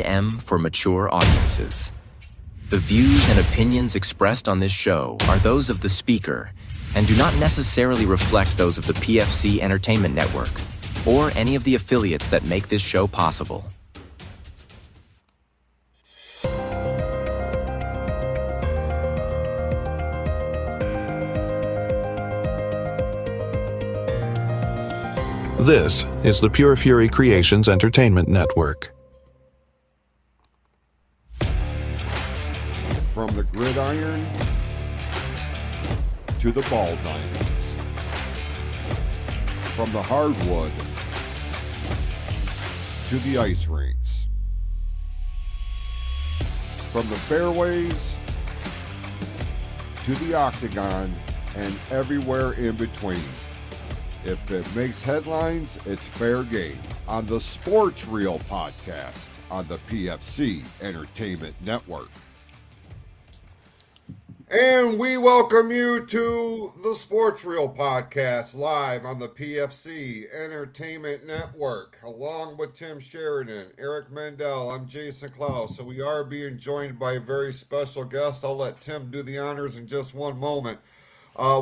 Rated M for mature audiences. The views and opinions expressed on this show are those of the speaker and do not necessarily reflect those of the PFC Entertainment Network or any of the affiliates that make this show possible. This is the Pure Fury Creations Entertainment Network. From the gridiron to the ball diamonds, from the hardwood to the ice rinks, from the fairways to the octagon and everywhere in between. If it makes headlines, it's fair game on the Sports Reel podcast on the PFC Entertainment Network. And we welcome you to the Sports Reel podcast live on the PFC Entertainment Network, along with Tim Sheridan, Eric Mendel. I'm Jason Klaus. So we are being joined by a very special guest. I'll let Tim do the honors in just one moment.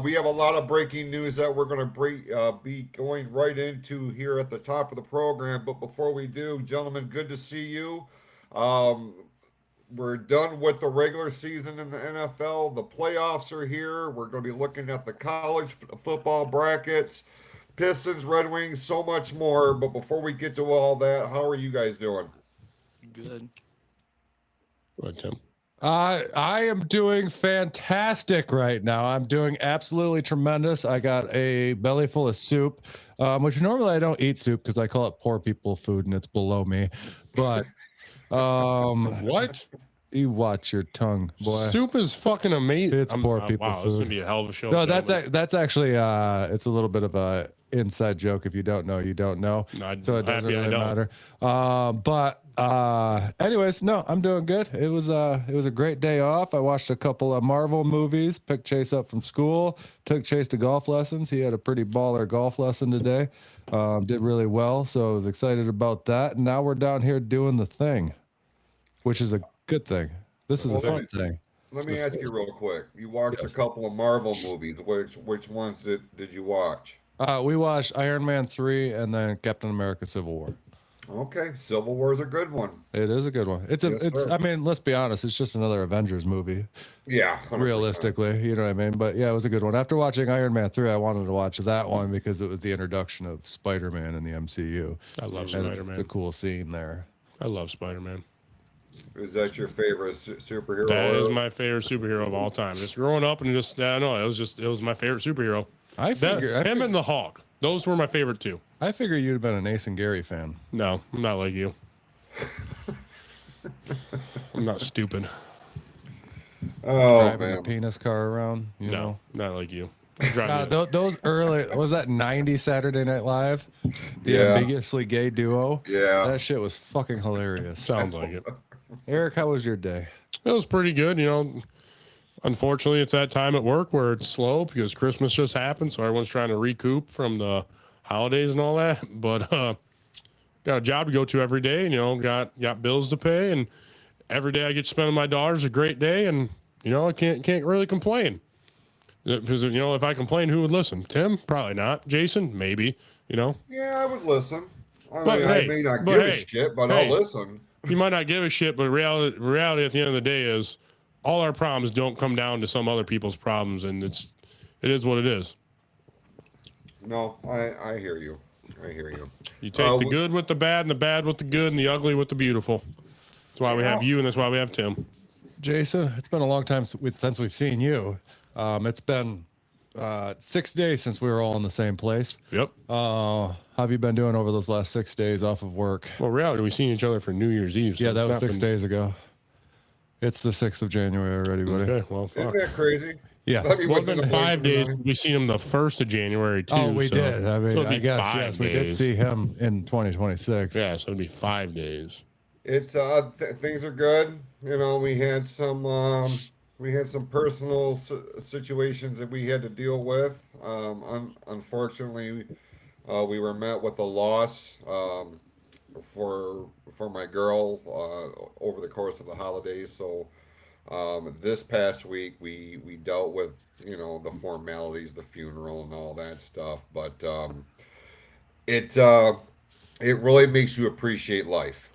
We have a lot of breaking news that we're going to be going right into here at the top of the program. But before we do, gentlemen, good to see you. We're done with the regular season in the NFL. The playoffs are here. We're going to be looking at the college football brackets, Pistons, Red Wings, so much more. But before we get to all that, how are you guys doing? Good. Go ahead, Tim. I am doing fantastic right now. I'm doing absolutely tremendous. I got a belly full of soup, which normally I don't eat soup because I call it poor people food and it's below me. But what? You watch your tongue, boy. Soup is fucking amazing. It's poor people wow, food. This is gonna be a hell of a show. No, that's actually it's a little bit of a inside joke. If you don't know, you don't know. So it doesn't really matter. Anyways, no, I'm doing good. It was a great day off. I watched a couple of Marvel movies, picked Chase up from school, took Chase to golf lessons. He had a pretty baller golf lesson today. Did really well, so I was excited about that. And now we're down here doing the thing, which is a good thing. This is a fun thing. Let me ask you real quick. You watched a couple of Marvel movies. Which ones did you watch? We watched Iron Man 3 and then Captain America Civil War. Okay, Civil War is a good one. It is a good one. I mean, let's be honest, it's just another Avengers movie. Yeah, 100%. Realistically, you know what I mean? But yeah, it was a good one. After watching Iron Man 3, I wanted to watch that one because it was the introduction of Spider-Man in the MCU. I love And Spider-Man. It's a cool scene there. I love Spider-Man. Is that your favorite superhero? That is my favorite superhero of all time. Just growing up and just it was my favorite superhero. Him and the Hulk. Those were my favorite two. I figure you'd have been an Ace and Gary fan. No, I'm not like you. I'm not stupid. Oh, Driving man. a penis car around, you know? Not like you. Those early, was that 90s Saturday Night Live? The ambiguously gay duo? Yeah. That shit was fucking hilarious. Sounds like it. Eric, how was your day? It was pretty good, Unfortunately, it's that time at work where it's slow because Christmas just happened, so everyone's trying to recoup from the holidays and all that. But got a job to go to every day, and got bills to pay, and every day I get to spend with my daughter's a great day, and I can't really complain. Because if I complain, who would listen? Tim? Probably not. Jason? Maybe. Yeah, I would listen. I may not give a shit, but I'll listen. You might not give a shit, but reality at the end of the day is all our problems don't come down to some other people's problems, and it is what it is. No, I hear you. I hear you. You take the good with the bad and the bad with the good and the ugly with the beautiful. That's why we have you, and that's why we have Tim. Jason, it's been a long time since we've seen you. It's been 6 days since we were all in the same place. Yep. How have you been doing over those last 6 days off of work? Well, reality, we've seen each other for New Year's Eve. So yeah, that was 6 days ago. It's the 6th of January already, buddy. Okay, well, fuck. Isn't that crazy? Yeah. Well, then 5 days. We seen him the 1st of January, too. Oh, we did. I mean, I guess, 5 yes, days. we did see him in 2026. Yeah, so it'd be 5 days. It's things are good. We had some personal situations that we had to deal with. Unfortunately, we were met with a loss for my girl over the course of the holidays. So this past week we dealt with the formalities, the funeral, and all that stuff. But it it really makes you appreciate life.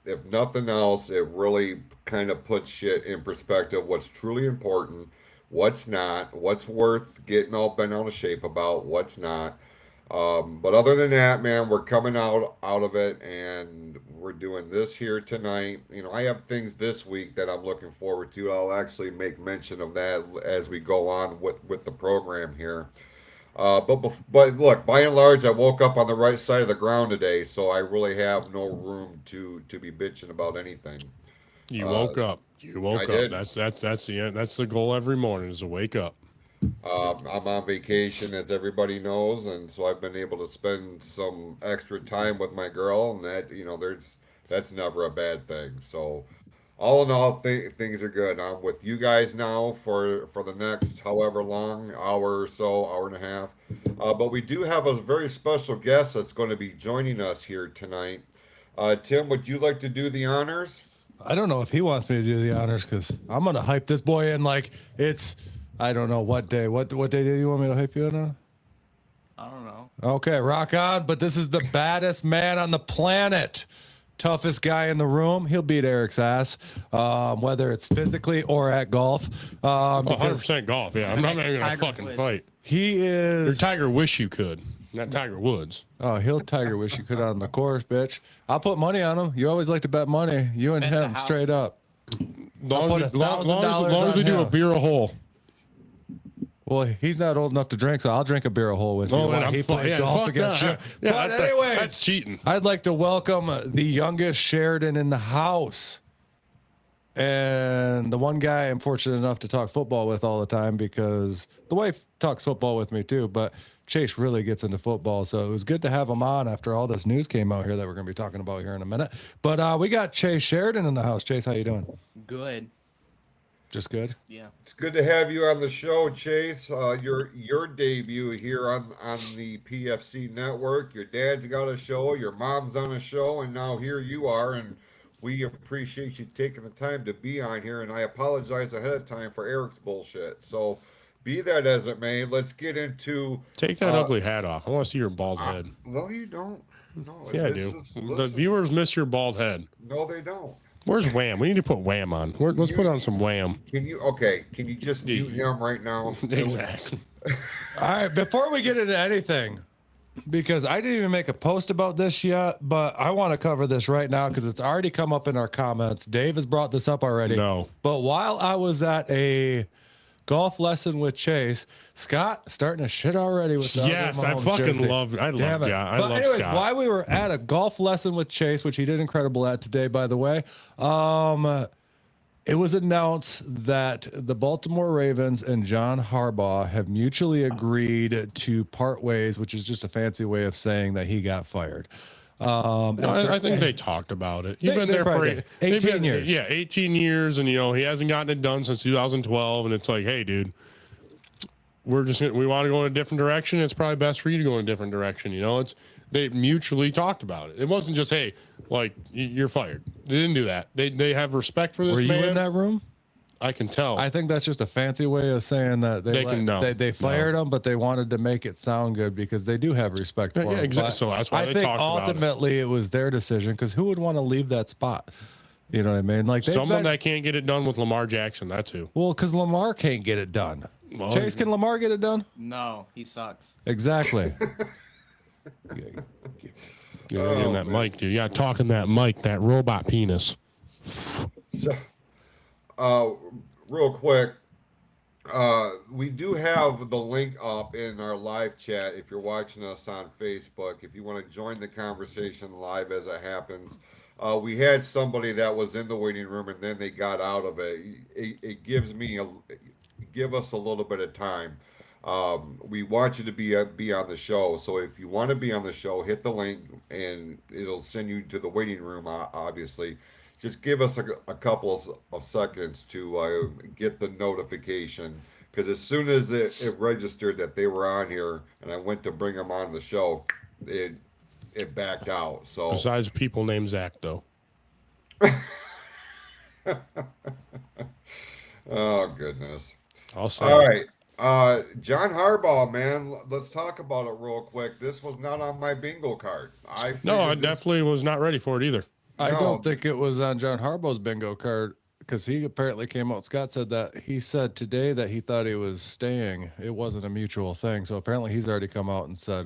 If nothing else, it really kind of puts shit in perspective. What's truly important, what's not, what's worth getting all bent out of shape about, what's not. But other than that, man, we're coming out of it, and we're doing this here tonight. I have things this week that I'm looking forward to. I'll actually make mention of that as we go on with the program here. But look, by and large, I woke up on the right side of the ground today, so I really have no room to be bitching about anything. You woke up. You woke I up. did. That's the end. That's the goal every morning is to wake up. I'm on vacation, as everybody knows, and so I've been able to spend some extra time with my girl, and that's never a bad thing. So, all in all, things are good. I'm with you guys now for the next however long, hour or so, hour and a half. But we do have a very special guest that's going to be joining us here tonight. Tim, would you like to do the honors? I don't know if he wants me to do the honors because I'm gonna hype this boy in like it's I don't know what day. What day do you want me to hype you in on? I don't know. Okay, rock on. But this is the baddest man on the planet. Toughest guy in the room. He'll beat Eric's ass, whether it's physically or at golf. Because 100% golf. Yeah, I'm not even gonna Tiger fucking Woods. fight. he Your is. Tiger wish you could, not Tiger Woods. Oh, he'll Tiger wish you could on the course, bitch. I'll put money on him. You always like to bet money. You and Bet the him, house. straight up. Long put as we $1,000 do a on him. beer a hole. Well, he's not old enough to drink, so I'll drink a beer a hole with you. Oh, while man, he plays golf against you. Yeah, But that's, anyway, that's cheating. I'd like to welcome the youngest Sheridan in the house. And the one guy I'm fortunate enough to talk football with all the time because the wife talks football with me too, but Chase really gets into football. So it was good to have him on after all this news came out here that we're going to be talking about here in a minute. But we got Chase Sheridan in the house. Chase, how you doing? Good. Just good? Yeah. It's good to have you on the show, Chase. Your debut here on the PFC network. Your dad's got a show, your mom's on a show, and now here you are. And we appreciate you taking the time to be on here. And I apologize ahead of time for Eric's bullshit. So, be that as it may, let's get into. Take that ugly hat off. I want to see your bald head. No, you don't. No, Yeah, I this do. is- The listen, viewers miss your bald head. No, they don't. Where's Wham? We need to put Wham on. Let's put on some Wham. Can you just mute him right now? Exactly. All right, before we get into anything, because I didn't even make a post about this yet, but I want to cover this right now because it's already come up in our comments. Dave has brought this up already. No. But while I was at a golf lesson with Chase, Scott starting to shit already with the Yes, other I Mahomes fucking jersey. love. I Damn love. it. Yeah, I But love anyways, Scott. while we were at a golf lesson with Chase, which he did incredible at today, by the way, it was announced that the Baltimore Ravens and John Harbaugh have mutually agreed to part ways, which is just a fancy way of saying that he got fired. No, I think they talked about it. You've They- been they there for probably did. 18 years. Yeah, 18 years, and he hasn't gotten it done since 2012. And it's like, hey, dude, we want to go in a different direction. It's probably best for you to go in a different direction. They mutually talked about it. It wasn't just, hey, like you're fired. They didn't do that. They have respect for this Were you man. in that room? I can tell. I think that's just a fancy way of saying that they fired him, but they wanted to make it sound good because they do have respect for Yeah, him. exactly. But So that's why I they think talked about it. ultimately it was their decision because who would want to leave that spot? You know what I mean? Like Someone that can't get it done with Lamar Jackson. That's who. well, because Lamar can't get it done. Well, Chase, can Lamar get it done? No, he sucks. Exactly. You're in that mic, dude. You got to talk in that mic, that robot penis. So, real quick, we do have the link up in our live chat if you're watching us on Facebook. If you want to join the conversation live as it happens, we had somebody that was in the waiting room and then they got out of it. It give us a little bit of time. We want you to be on the show. So if you want to be on the show, hit the link and it'll send you to the waiting room. Obviously, just give us a couple of seconds to get the notification. Because as soon as it registered that they were on here, and I went to bring them on the show, it it backed out. So Besides people named Zach, though. oh goodness. I'll say. All right. John Harbaugh, man, let's talk about it real quick. This was not on my bingo card. No, I figured this- definitely was not ready for it either. I No. don't think it was on John Harbaugh's bingo card because he apparently came out. Scott said that he said today that he thought he was staying. It wasn't a mutual thing. So apparently he's already come out and said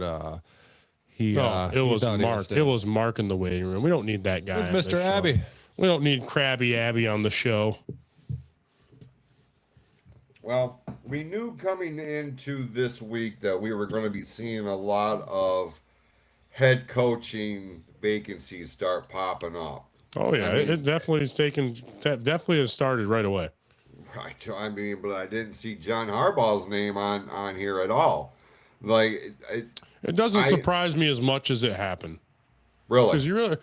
he. No, it he was thought he Mark. staying. It was Mark in the waiting room. We don't need that guy. It on was this Mr. show. Abbey. We don't need Krabby Abby on the show. Well, we knew coming into this week that we were going to be seeing a lot of head coaching vacancies start popping up. Oh yeah, I mean- it definitely is definitely has started right away. Right. I mean, but I didn't see John Harbaugh's name on here at all. Like, It doesn't I- surprise me as much as it happened. really. Because you really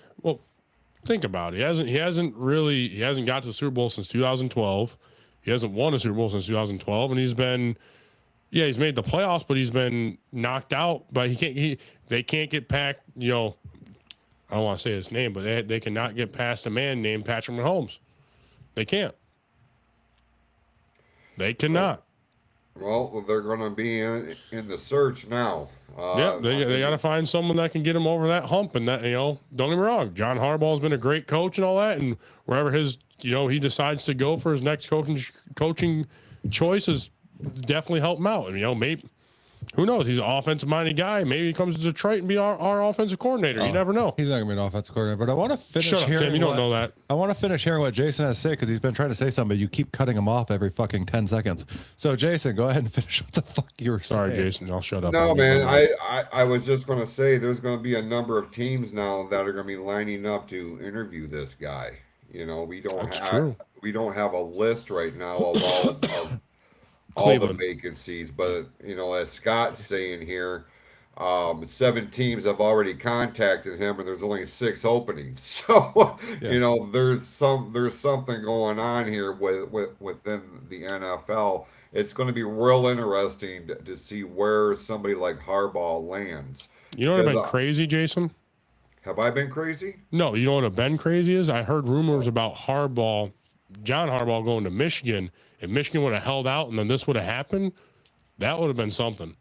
think about it. He hasn't got to the Super Bowl since 2012. He hasn't won a Super Bowl since 2012, and he's made the playoffs, but he's been knocked out. But they can't get past. I don't want to say his name, but they cannot get past a man named Patrick Mahomes. They can't. They cannot. Well, they're going to be in the search now. They got to find someone that can get him over that hump. And that, don't get me wrong, John Harbaugh's been a great coach and all that. And wherever he decides to go for his next coaching choices, definitely help him out. And, maybe, who knows? He's an offensive minded guy. Maybe he comes to Detroit and be our offensive coordinator. You never know. He's not going to be an offensive coordinator, but I want to finish Shut up, hearing Tim. You don't know that. I want to finish hearing what Jason has to say because he's been trying to say something, but you keep cutting him off every fucking 10 seconds. So, Jason, go ahead and finish what the fuck you were saying. Sorry, Jason. I'll shut up. No, I'll be man. quiet. I was just going to say there's going to be a number of teams now that are going to be lining up to interview this guy. We don't That's true. have a list right now of all the Cleveland. vacancies, but as Scott's saying here, 7 teams have already contacted him, and there's only 6 openings. So there's something going on here within the NFL. It's going to be real interesting to see where somebody like Harbaugh lands. You know what would have been Because, crazy, Jason? Have I been crazy? No, you know what would have been crazy is I heard rumors about John Harbaugh going to Michigan. If Michigan would have held out and then this would have happened, that would have been something.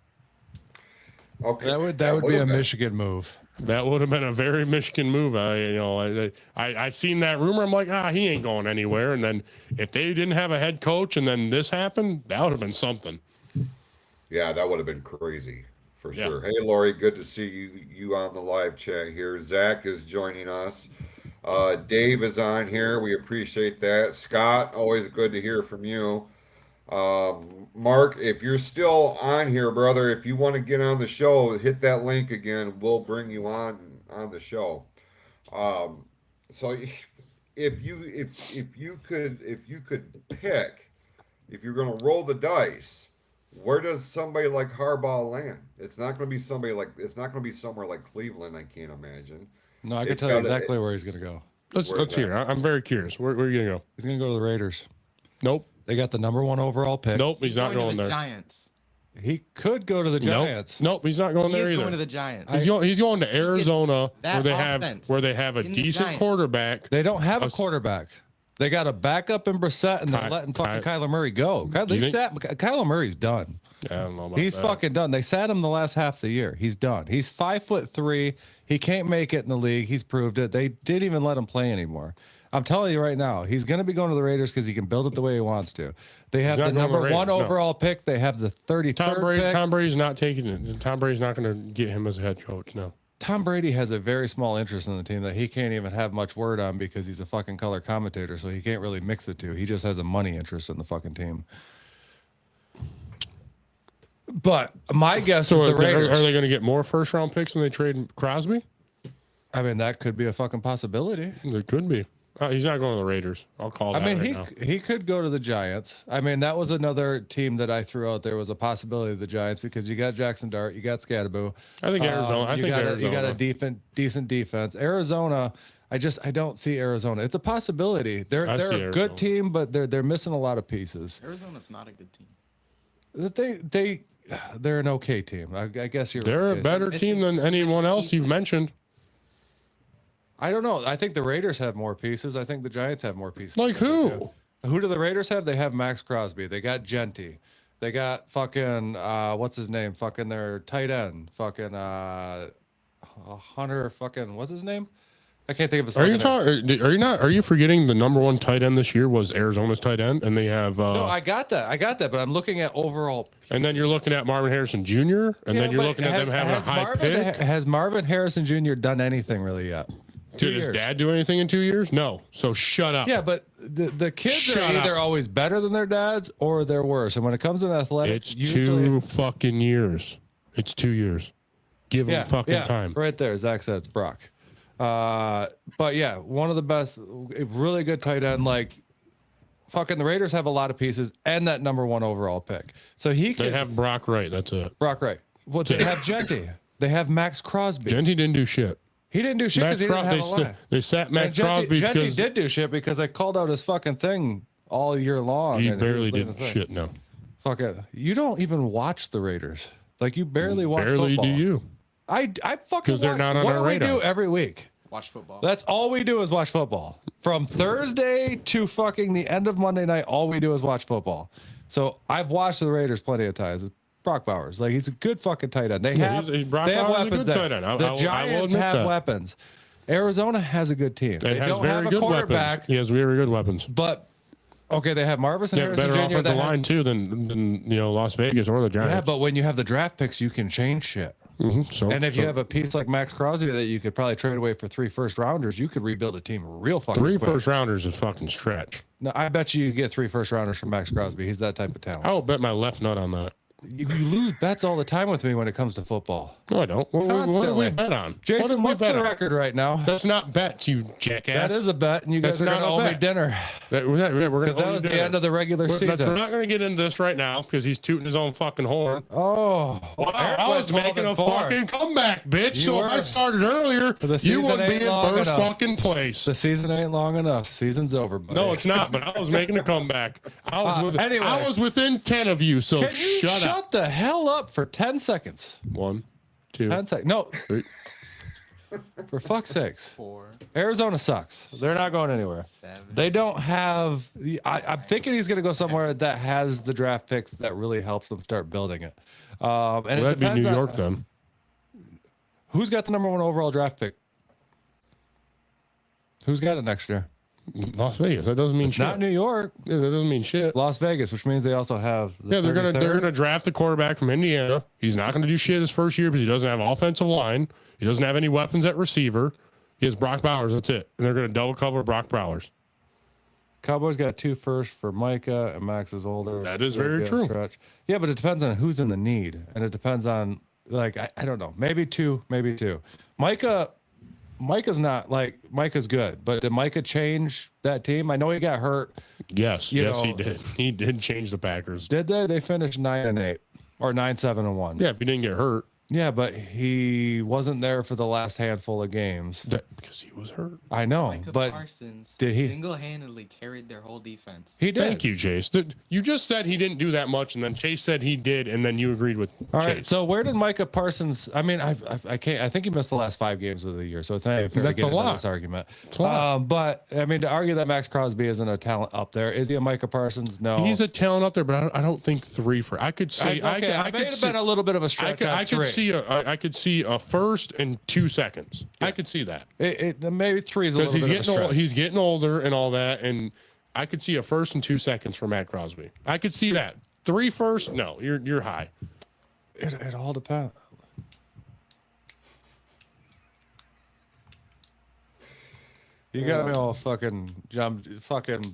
Okay, That would be a would've been. Michigan move. That would have been a very Michigan move. I seen that rumor. I'm like, he ain't going anywhere. And then if they didn't have a head coach and then this happened, that would have been something. Yeah, that would have been crazy for Yeah. sure. Hey, Lori, good to see you on the live chat here. Zach is joining us. Dave is on here. We appreciate that. Scott, always good to hear from you. Mark, if you're still on here, brother, if you want to get on the show, hit that link again. We'll bring you on the show. So if you could pick, if you're going to roll the dice, where does somebody like Harbaugh land? It's not going to be somewhere like Cleveland, I can't imagine. No, I can It's tell you gotta- exactly where he's going to go. Let's Where's hear. that? I'm very curious. Where are you gonna go? He's going to go to the Raiders. Nope. They got the #1 overall pick. Nope. He's not to going the there. Giants. He could go to the Giants. Nope. He's not going He there is either. going to the Giants. He's going to Arizona that offense where they have a in the decent Giants. quarterback. They don't have a Us- quarterback. They got a backup in Brissett, and they're Ky- letting fucking Ky- Kyler Murray go. Kyler Murray's done. I don't know about He's that. fucking done. They sat him the last half of the year. He's done. He's 5'3". He can't make it in the league. He's proved it. They didn't even let him play anymore. I'm telling you right now, he's going to be going to the Raiders because he can build it the way he wants to. They have He's the not going to the #1 Raiders, no. overall pick. They have the 33rd pick. Tom Brady's not taking it. Tom Brady's not going to get him as a head coach. No. Tom Brady has a very small interest in the team that he can't even have much word on because he's a fucking color commentator, so he can't really mix the two. He just has a money interest in the fucking team. But my guess So is the Raiders. are they going to get more first round picks when they trade Crosby? I mean, that could be a fucking possibility. There could be. He's not going to the Raiders. I'll call that I mean, right now. he could go to the Giants. I mean, that was another team that I threw out there was a possibility of the Giants because you got Jackson Dart, you got Scadaboo. I think Arizona. You got a decent defense. Arizona. I don't see Arizona. It's a possibility. They're I see a Arizona. good team, but they're missing a lot of pieces. Arizona's not a good team. They're an okay team. I guess you're. They're a right, better Missing team than too anyone many else you've pieces. mentioned. I don't know. I think the Raiders have more pieces. I think the Giants have more pieces. Like who? Who do the Raiders have? They have Max Crosby. They got Genty. They got fucking what's his name? Fucking their tight end. Fucking Hunter. Fucking what's his name? I can't think of his. Are you fucking name. talking? Are you not? Are you forgetting the number one tight end this year was Arizona's tight end, and they have. No, I got that. But I'm looking at overall. And then you're looking at Marvin Harrison Jr. And then you're looking at them having a high pick. Has Marvin Harrison Jr. done anything really yet? Did his dad do anything in 2 years? No. So shut up. Yeah, but the kids Shut are either up. always better than their dads or they're worse. And when it comes to athletics, It's usually, 2 fucking years. It's 2 years. Give him fucking time. Right there, Zach said it's Brock. But yeah, one of the best, a really good tight end. Like fucking the Raiders have a lot of pieces and that number 1 overall pick. So he They can have Brock Wright. That's it. Brock Wright. Well, they have Genty. They have Max Crosby. Genty didn't do shit. He didn't do shit because he didn't have a line. They sat Max And Crosby Genty because did do shit because I called out his fucking thing all year long. he and barely was leading did the thing. shit. No. Fuck it. You don't even watch the Raiders. Like you barely watch Barely football. do you. I fucking 'Cause they're watch- not on what our do radar. we do every week? Watch football. That's all we do is watch football. From Thursday to fucking the end of Monday night, all we do is watch football. So I've watched the Raiders plenty of times. It's Brock Bowers. Like he's a good fucking tight end. They Yeah, have, Brock they have Bowers is a weapons good there. tight end. I The will Giants admit have that. weapons. Arizona has a good team. It They has don't very have a good quarterback, weapons. He has very good weapons. but okay, they have Marvis and They have Harrison better Jr. offensive that have- line too than Las Vegas or the Giants. yeah, but when you have the draft picks, you can change shit. So, And if you have a piece like Max Crosby that you could probably trade away for 3 first-rounders, you could rebuild a team real fucking 3 quick. first rounders is fucking stretch. No, I bet you get 3 first-rounders from Max Crosby. He's that type of talent. I will bet my left nut on that. You lose bets all the time with me when it comes to football. No, I don't. What do Constantly. we bet on? Jason, what did we what's bet the on? record right now? That's not bets, you jackass. That is a bet, and you guys That's are going to not a owe me bet. dinner We're because that gonna was the end of the regular We're season. not going to get into this right now because he's tooting his own fucking horn. Oh, Wow, Eric I was went making a 12-4. fucking comeback, bitch. You So if I were. started earlier, The you season wouldn't be ain't in long first enough. fucking place. The season ain't long enough. Season's over, buddy. No, it's not. But I was making a comeback. Anyway. I was within 10 of you. So Can you shut up. the hell up for 10 seconds? 1, 2, 10 seconds. No, 3. for fuck's sakes. 4, Arizona sucks. They're not going anywhere. 7. They don't have. I'm thinking he's going to go somewhere that has the draft picks that really helps them start building it. And Well, it that'd be depends New on- York then. Who's got the number 1 overall draft pick? Who's got it next year? Las Vegas. That doesn't mean It's shit. not New York. Yeah, that doesn't mean shit. Las Vegas, which means they also have. The Yeah, they're 33rd. gonna draft the quarterback from Indiana. He's not gonna do shit his first year because he doesn't have offensive line. He doesn't have any weapons at receiver. He has Brock Bowers. That's it. And they're gonna double cover Brock Bowers. Cowboys got 2 firsts for Micah, and Max is older. That is They'll very be a true. stretch. Yeah, but it depends on who's in the need, and it depends on like I don't know, maybe 2, maybe 2. Micah's not like Micah's good, but did Micah change that team? I know he got hurt. Yes, You yes, know- he did. He did change the Packers. Did they? They finished 9-8 or 9-7-1. Yeah, if he didn't get hurt, Yeah, but he wasn't there for the last handful of games. because he was hurt. I know, Micah but Parsons did he- single-handedly carried their whole defense. he did. Thank you, Chase. You just said he didn't do that much, and then Chase said he did, and then you agreed with All Chase. right, so where did Micah Parsons? I mean, I can't. I think he missed the last 5 games of the year, so it's not even fair to That's get a into lot. this argument. a lot. But I mean, to argue that Max Crosby isn't a talent up there, is he a Micah Parsons? No, He's a talent up there, but I don't think 3 for. I could see. I may have been a little bit of a stretch. I could see a first and 2 seconds. I could see that Maybe 3 is a because little bit of a stretch. he's getting older and all that, and I could see a first and 2 seconds for Matt Crosby. I could see that 3 first. No, you're high. It all depends. You got me all fucking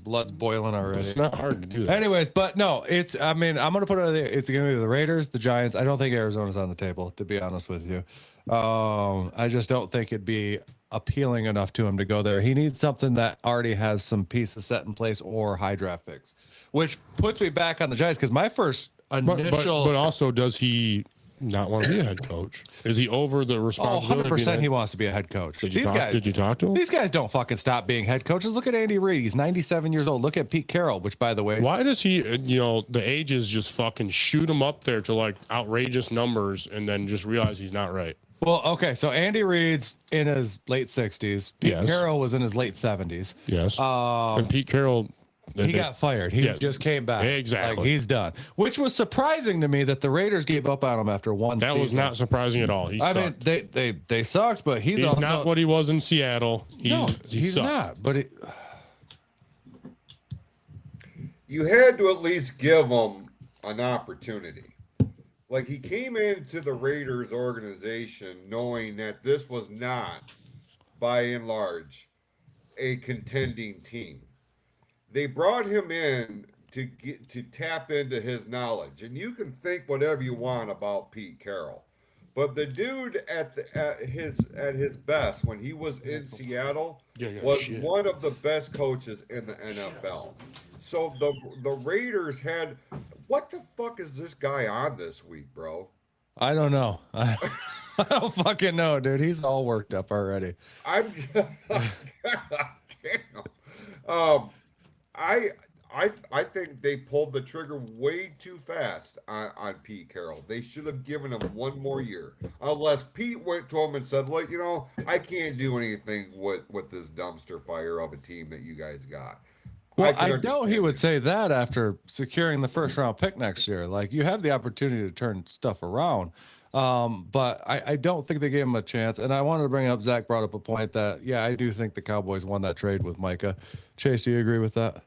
blood's boiling already. It's not hard to do that. Anyways, but no, it's. I mean, I'm gonna put it. It's gonna be the Raiders, the Giants. I don't think Arizona's on the table, to be honest with you. I just don't think it'd be appealing enough to him to go there. He needs something that already has some pieces set in place or high draft picks, which puts me back on the Giants because my first initial. But also, does he not want to be a head coach? Is he over the Oh, responsibility? 100% he wants to be a head coach. Did you talk to him? These guys don't fucking stop being head coaches. Look at Andy Reid. He's 97 years old. Look at Pete Carroll, which, by the way, Why does he, the ages just fucking shoot him up there to like outrageous numbers and then just realize he's not right? Well, okay, so Andy Reid's in his late 60s. Pete Yes. Carroll was in his late 70s. Yes. And Pete Carroll, He got fired. He Yeah. just came back. Exactly. Like, he's done. Which was surprising to me that the Raiders gave up on him after one that season. was not surprising at all. He I sucked. mean, they sucked, but he's also not what he was in Seattle. he's sucked. not. But You had to at least give him an opportunity. Like, he came into the Raiders organization knowing that this was not, by and large, a contending team. They brought him in to tap into his knowledge, and you can think whatever you want about Pete Carroll, but the dude at his best when he was in Seattle was one of the best coaches in the NFL. So the Raiders had, what the fuck is this guy on this week, bro? I don't know. I don't fucking know, dude. He's all worked up already. I'm damn. I think they pulled the trigger way too fast on Pete Carroll. They should have given him one more year. Unless Pete went to him and said, look, I can't do anything with this dumpster fire of a team that you guys got. Well, I doubt he would say that after securing the first round pick next year. Like, you have the opportunity to turn stuff around. But I don't think they gave him a chance. And I wanted to bring up, Zach brought up a point that, yeah, I do think the Cowboys won that trade with Micah. Chase, do you agree with that?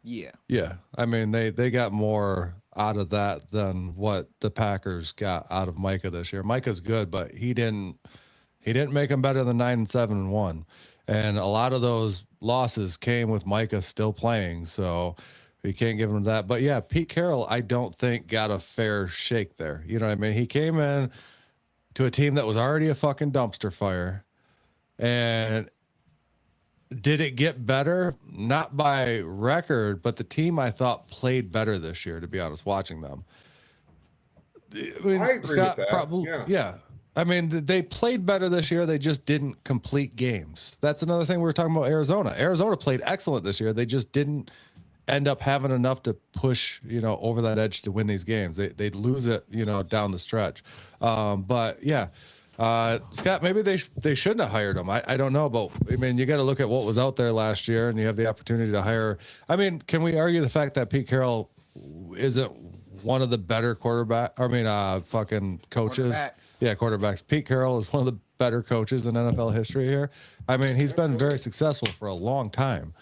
Yeah. Yeah. I mean, they got more out of that than what the Packers got out of Micah this year. Micah's good, but he didn't make them better than 9-7-1. And a lot of those losses came with Micah still playing. So you can't give him that. But yeah, Pete Carroll, I don't think got a fair shake there. You know what I mean? He came in to a team that was already a fucking dumpster fire. And did it get better? Not by record, but the team I thought played better this year, to be honest, watching them. I mean, I agree Scott, with that. probably, yeah. I mean, they played better this year. They just didn't complete games. That's another thing we were talking about Arizona. Arizona played excellent this year. They just didn't end up having enough to push, over that edge to win these games. They'd lose it, down the stretch. But yeah, Scott, maybe they shouldn't have hired him. I don't know, but I mean, you got to look at what was out there last year, and you have the opportunity to hire. I mean, can we argue the fact that Pete Carroll isn't one of the better fucking coaches? Quarterbacks. Yeah, quarterbacks. Pete Carroll is one of the better coaches in NFL history here. I mean, he's been very successful for a long time.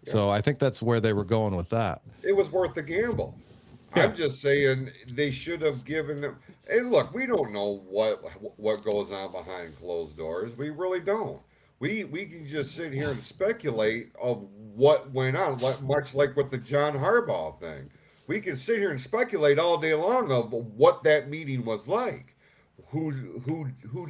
So I think that's where they were going with that. It was worth the gamble. Yeah. I'm just saying they should have given them. And look, we don't know what goes on behind closed doors. We really don't. We can just sit here and speculate of what went on, much like with the John Harbaugh thing. We can sit here and speculate all day long of what that meeting was like. Who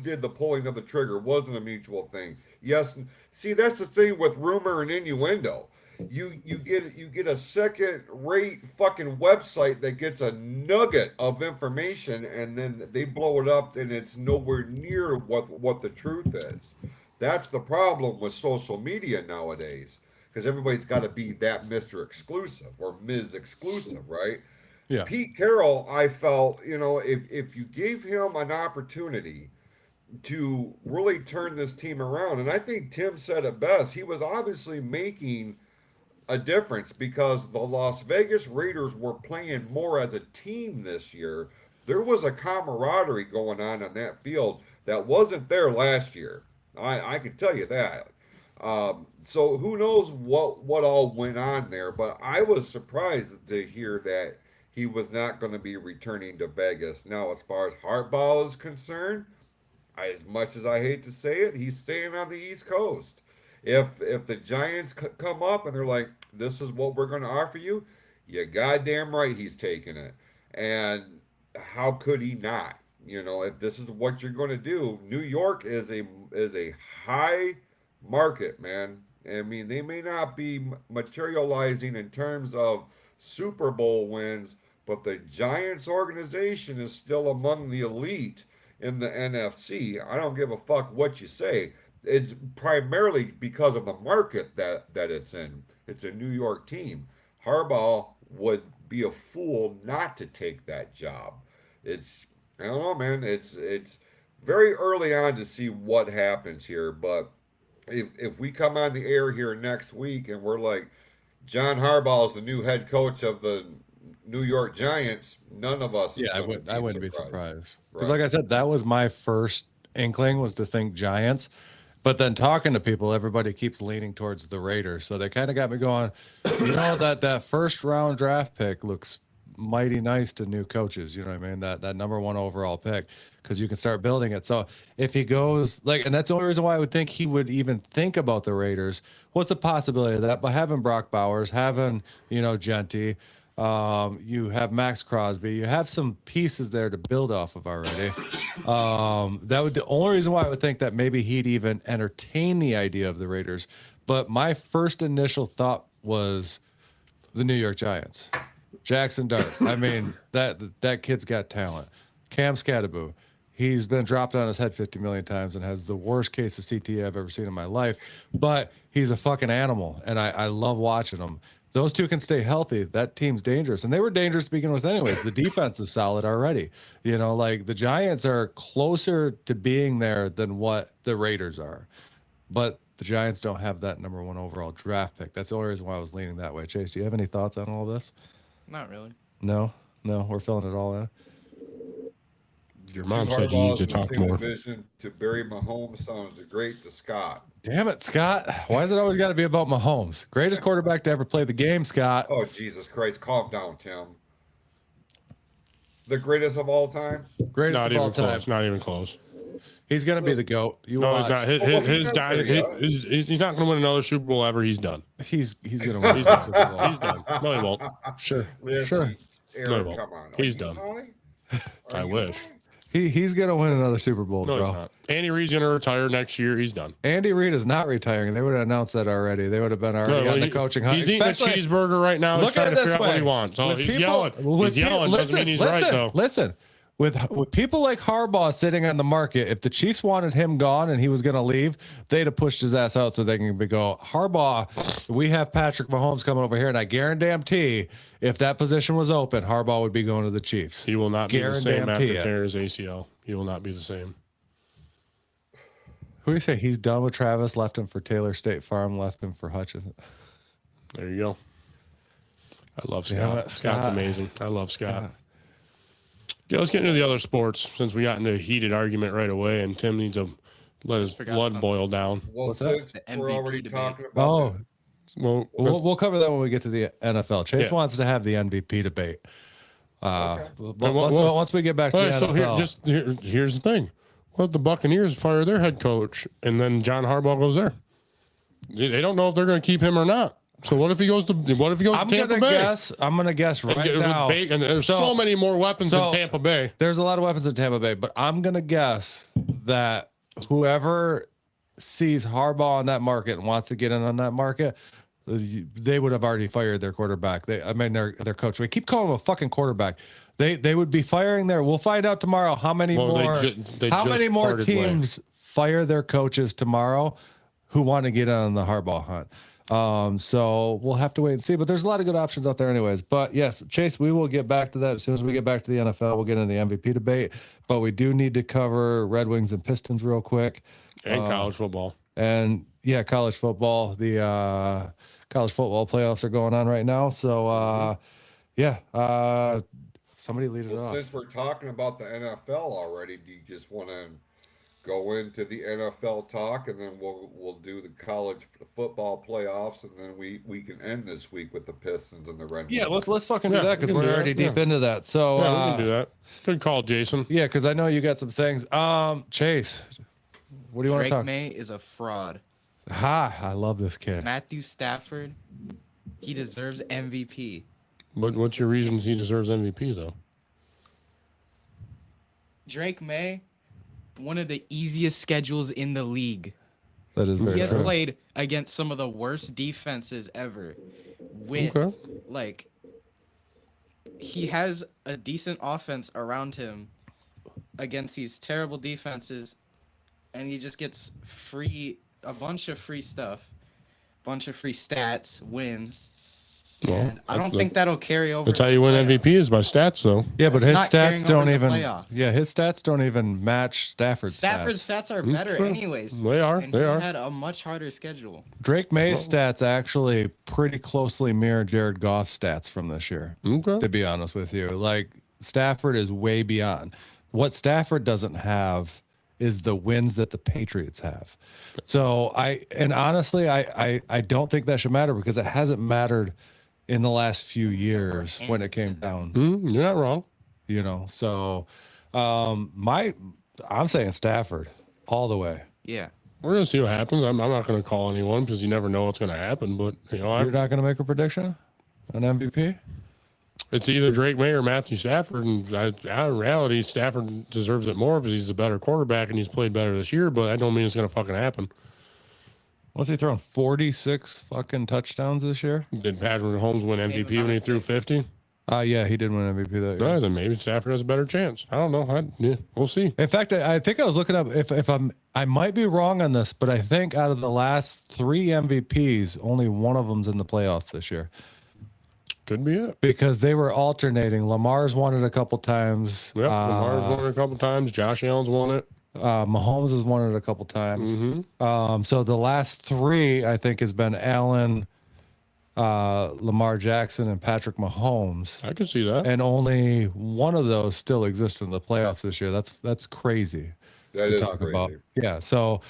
did the pulling of the trigger? Wasn't a mutual thing. Yes. See, that's the thing with rumor and innuendo. You get a second-rate fucking website that gets a nugget of information, and then they blow it up, and it's nowhere near what the truth is. That's the problem with social media nowadays, because everybody's got to be that Mr. Exclusive or Ms. Exclusive, right? Yeah. Pete Carroll, I felt, if you gave him an opportunity to really turn this team around, and I think Tim said it best, he was obviously making a difference because the Las Vegas Raiders were playing more as a team this year. There was a camaraderie going on that field that wasn't there last year. I can tell you that. So who knows what all went on there, but I was surprised to hear that he was not going to be returning to Vegas. Now, as far as Harbaugh is concerned, as much as I hate to say it, he's staying on the East Coast. If the Giants come up and they're like, this is what we're going to offer you, you goddamn right he's taking it. And how could he not? If this is what you're going to do, New York is a high market, man. I mean, they may not be materializing in terms of Super Bowl wins, but the Giants organization is still among the elite in the NFC. I don't give a fuck what you say. It's primarily because of the market that it's in. It's a New York team. Harbaugh would be a fool not to take that job. I don't know, man. It's very early on to see what happens here. But if we come on the air here next week and we're like, John Harbaugh is the new head coach of the New York Giants, none of us. Yeah, is I wouldn't be surprised. Because, Right. like I said, that was my first inkling was to think Giants. But then talking to people, everybody keeps leaning towards the Raiders. So they kind of got me going, that first round draft pick looks mighty nice to new coaches. You know what I mean? That number one overall pick, because you can start building it. So if he goes and that's the only reason why I would think he would even think about the Raiders. What's the possibility of that? But having Brock Bowers, having, Genty, you have Max Crosby, you have some pieces there to build off of already. The only reason why I would think that maybe he'd even entertain the idea of the Raiders. But my first initial thought was the New York Giants. Jackson Dart. I mean, that kid's got talent. Cam Scatterbo. He's been dropped on his head 50 million times and has the worst case of CTE I've ever seen in my life. But he's a fucking animal, and I love watching him. Those two can stay healthy. That team's dangerous, and they were dangerous to begin with anyways. The defense is solid already. The Giants are closer to being there than what the Raiders are. But the Giants don't have that number one overall draft pick. That's the only reason why I was leaning that way. Chase, do you have any thoughts on all this? Not really. No, we're filling it all in. Your mom said you need to talk more. Vision to Barry Mahomes sounds great to Scott. Damn it, Scott. Why is it always got to be about Mahomes? Greatest quarterback to ever play the game, Scott. Oh, Jesus Christ. Calm down, Tim. The greatest of all time? Greatest Not of all even time. close. Not even close. He's going to be the GOAT. No, he's not. He's not going to win another Super Bowl ever. He's done. He's going to win. He's done. He's done. No, he won't. Sure. Listen, Sure. Eric, No, he won't. come on. He's Are you done. high? I Are you wish. high? He's going to win another Super Bowl, No, bro. he's not. Andy Reid's going to retire next year. He's done. Andy Reid is not retiring. They would have announced that already. They would have been already on the coaching hunt. He's eating a cheeseburger right now. He's Look at trying it to figure this out what way. he wants. Oh, With he's people- yelling. with He's yelling. people- Doesn't mean he's right, though. Listen. With people like Harbaugh sitting on the market, if the Chiefs wanted him gone and he was going to leave, they'd have pushed his ass out so they can go, Harbaugh, we have Patrick Mahomes coming over here, and I guarantee if that position was open, Harbaugh would be going to the Chiefs. He will not be the same after Guarantee it. tearing his ACL. He will not be the same. Who do you say? He's done with Travis, left him for Taylor State Farm, left him for Hutchinson. There you go. I love Scott. Yeah, Scott's Scott. amazing. I love Scott. Yeah, let's get into the other sports since we got into a heated argument right away, and Tim needs to let his Forgot blood something. boil down. Well, What's that? since The we're MVP already debate. talking about Oh, Well, we'll cover that when we get to the NFL. Chase Yeah. wants to have the MVP debate. But Well, once we get back to all right, the so NFL. here's the thing. What if the Buccaneers fire their head coach and then John Harbaugh goes there? They don't know if they're going to keep him or not. So what if he goes to I'm Tampa gonna Bay? guess. I'm gonna guess right now. And there's so many more weapons in Tampa Bay. There's a lot of weapons in Tampa Bay, but I'm gonna guess that whoever sees Harbaugh on that market and wants to get in on that market, they would have already fired their quarterback. Their coach. We keep calling him a fucking quarterback. They would be firing their. We'll find out tomorrow how many they how many just more parted teams fire their coaches tomorrow who want to get on the Harbaugh hunt. So we'll have to wait and see, but there's a lot of good options out there anyways. But yes, Chase, we will get back to that as soon as we get back to the NFL. We'll get into the MVP debate, but we do need to cover Red Wings and Pistons real quick. And college football. And yeah, college football, the college football playoffs are going on right now. So somebody lead it Well, off. since we're talking about the NFL already, do you just want to go into the NFL talk, and then we'll do the college football playoffs, and then we can end this week with the Pistons and the Red Yeah, Wings. let's fucking Yeah, do that we because can we're do that, already deep yeah. into that. So Yeah, we can do that. Good call, Jason. Yeah, because I know you got some things. Chase, what do you want to Drake talk? May is a fraud. I love this kid. Matthew Stafford, he deserves MVP. But what's your reasons he deserves MVP though? Drake May, one of the easiest schedules in the league. That is very He has true. played against some of the worst defenses ever. With Okay. he has a decent offense around him against these terrible defenses, and he just gets a bunch of free stuff, bunch of free stats, wins. And I don't think that'll carry over. That's how to you the win playoffs. MVP is by stats, though. Yeah, but It's his not carrying stats over don't to the even. playoffs. Yeah, his stats don't even match Stafford's Stafford's stats. stats are better, sure. anyways. They are, And they he are. had a much harder schedule. Drake May's stats actually pretty closely mirror Jared Goff's stats from this year. Okay. To be honest with you, like Stafford is way beyond. What Stafford doesn't have is the wins that the Patriots have. So honestly, I don't think that should matter because it hasn't mattered in the last few years when it came down. You're not wrong. You know, so I'm saying Stafford all the way. Yeah. We're gonna see what happens. I'm not gonna call anyone because you never know what's gonna happen. But You're not going to make a prediction on MVP? it's either Drake May or Matthew Stafford. And in reality, Stafford deserves it more because he's the better quarterback and he's played better this year. But I don't mean it's gonna fucking happen. What's he throwing? 46 fucking touchdowns this year? Did Patrick Mahomes win MVP when he threw 50? Yeah, he did win MVP that year. No, then maybe Stafford has a better chance. I don't know. Yeah, we'll see. In fact, I think I was looking up if I might be wrong on this, but I think out of the last 3 MVPs, only one of them's in the playoffs this year Could be it. because they were alternating. Lamar's won it a couple times. Yep, Lamar's won it a couple times. Josh Allen's won it. Mahomes has won it a couple times. So the last 3, I think, has been Allen, Lamar Jackson, and Patrick Mahomes. I can see that. And only one of those still exists in the playoffs this year. That's crazy. That to is talk crazy. about. Yeah, so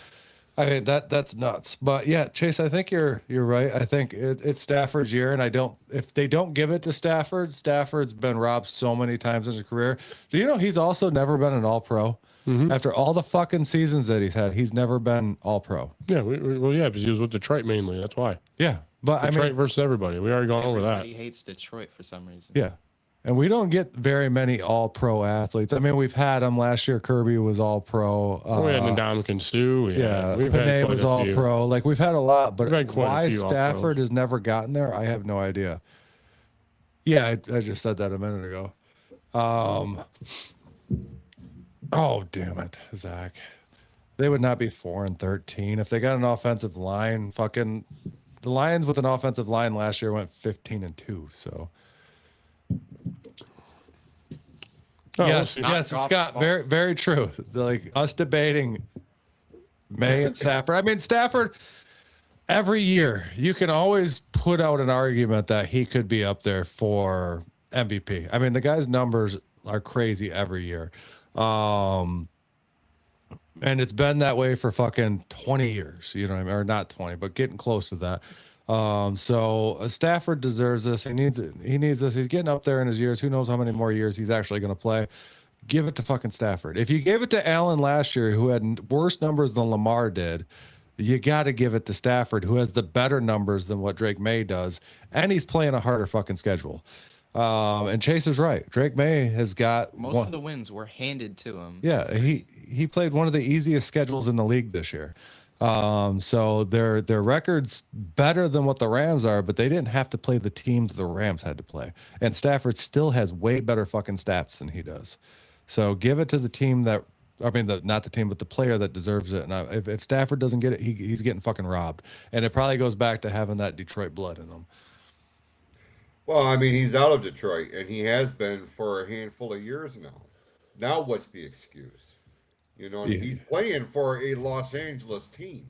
I mean that's nuts. But yeah, Chase, I think you're right. I think it's Stafford's year, and if they don't give it to Stafford, Stafford's been robbed so many times in his career. Do you know he's also never been an All-Pro? After all the fucking seasons that he's had, he's never been All-Pro. Yeah, well, yeah, because he was with Detroit mainly. That's why. Yeah, but Detroit I mean, versus everybody. We already gone over that. Everybody hates Detroit for some reason. yeah. And we don't get very many All-Pro athletes. I mean, we've had them last year. Kirby was All-Pro. We had Ndamukong Suh. Yeah, we've had Panay quite was a all few. pro. Like we've had a lot, but We've had quite a why few Stafford all-pros. has never gotten there, I have no idea. Yeah, I just said that a minute ago. Oh damn it, Zach! They would not be 4-13 if they got an offensive line. Fucking the Lions with an offensive line last year went 15-2. So Oh, we'll yes, see. yes, Goff's Scott, fault. very, very true. Like us debating May and Stafford. I mean, Stafford, every year, you can always put out an argument that he could be up there for MVP. I mean, the guy's numbers are crazy every year. And it's been that way for fucking 20 years, you know what I mean? Or not 20, but getting close to that. So Stafford deserves this. He needs this. He's getting up there in his years. Who knows how many more years he's actually going to play. Give it to fucking Stafford. If you gave it to Allen last year, who had worse numbers than Lamar did, you got to give it to Stafford, who has the better numbers than what Drake May does. And he's playing a harder fucking schedule. And Chase is right. Drake May has got Most of the wins were handed to him. yeah, he played one of the easiest schedules in the league this year. So their record's better than what the Rams are, but they didn't have to play the teams the Rams had to play. And Stafford still has way better fucking stats than he does. So give it to the team that, I mean, not the team, but the player that deserves it. And if Stafford doesn't get it, he's getting fucking robbed. And it probably goes back to having that Detroit blood in him. Well, I mean, he's out of Detroit, and he has been for a handful of years now. Now, what's the excuse? You know, Yeah. he's playing for a Los Angeles team.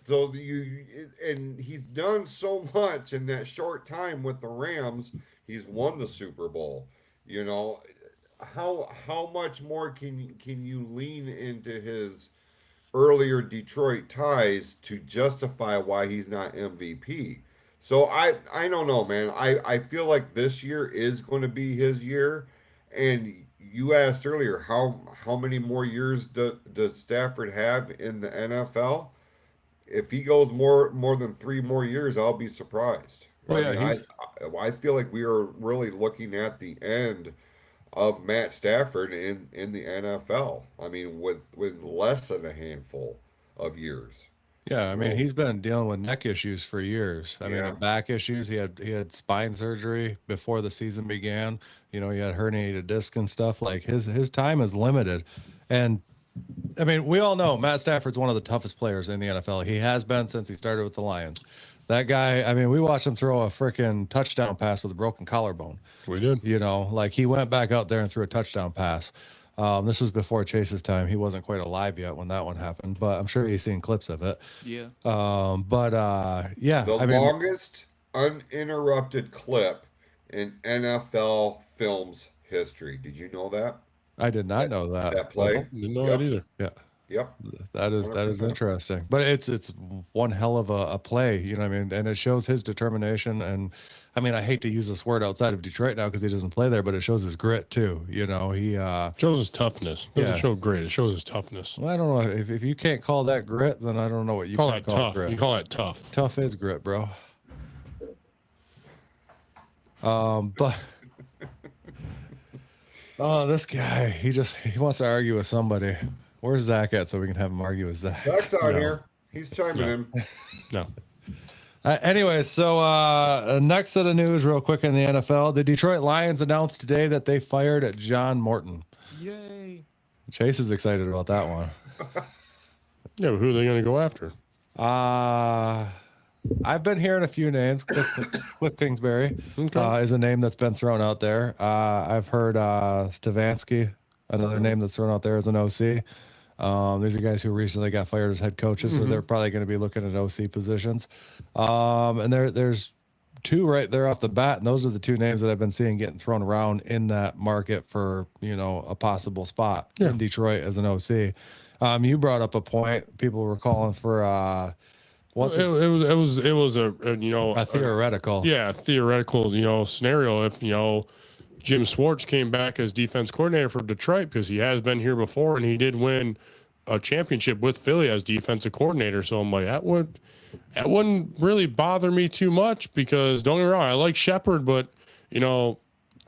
So and he's done so much in that short time with the Rams. He's won the Super Bowl. You know, how much more can you lean into his earlier Detroit ties to justify why he's not MVP? So I don't know, man. I feel like this year is going to be his year. And you asked earlier how many more years does Stafford have in the NFL? If he goes more than 3 more years, I'll be surprised. Oh, yeah, I mean, I feel like we are really looking at the end of Matt Stafford in the NFL. I mean, with less than a handful of years. Yeah, I mean, he's been dealing with neck issues for years. I mean, Yeah. and back issues. He had spine surgery before the season began. You know, he had herniated disc and stuff. Like his time is limited. And I mean, we all know Matt Stafford's one of the toughest players in the NFL. He has been since he started with the Lions. That guy, I mean, we watched him throw a freaking touchdown pass with a broken collarbone. We did. You know, like he went back out there and threw a touchdown pass. This was before Chase's time. He wasn't quite alive yet when that one happened, but I'm sure he's seen clips of it. Yeah. Yeah. The I mean, longest uninterrupted clip in NFL films history. Did you know that? I did not know that. That play? Didn't know Yep. that either. Yeah. Yep. That is 100%. interesting, but it's one hell of a play, you know what I mean? And it shows his determination. And I mean, I hate to use this word outside of Detroit now because he doesn't play there, but it shows his grit too. You know, he Shows his toughness. Doesn't Yeah. show grit. It shows his toughness. well, I don't know if you can't call that grit, then I don't know what you Call can that call tough. grit. You call that tough. Tough is grit, bro. But oh, this guy, he wants to argue with somebody. Where's Zach at so we can have him argue with Zach? That's out No. here. He's chiming No. in. No. Anyway, so next set of news, real quick in the NFL, the Detroit Lions announced today that they fired John Morton. Yay. Chase is excited about that one. Yeah, but who are they going to go after? I've been hearing a few names. Cliff Kingsbury Okay. is a name that's been thrown out there. I've heard Stefanski, another name that's thrown out there as an OC. These are guys who recently got fired as head coaches, so they're probably going to be looking at OC positions. And there's two right there off the bat, and those are the two names that I've been seeing getting thrown around in that market for, you know, a possible spot in Detroit as an OC. You brought up a point. People were calling for It was a you know a theoretical. yeah, theoretical, you know, scenario if, you know, Jim Schwartz came back as defense coordinator for Detroit because he has been here before and he did win a championship with Philly as defensive coordinator. So I'm like, that wouldn't really bother me too much because don't get me wrong, I like Shepard, but you know,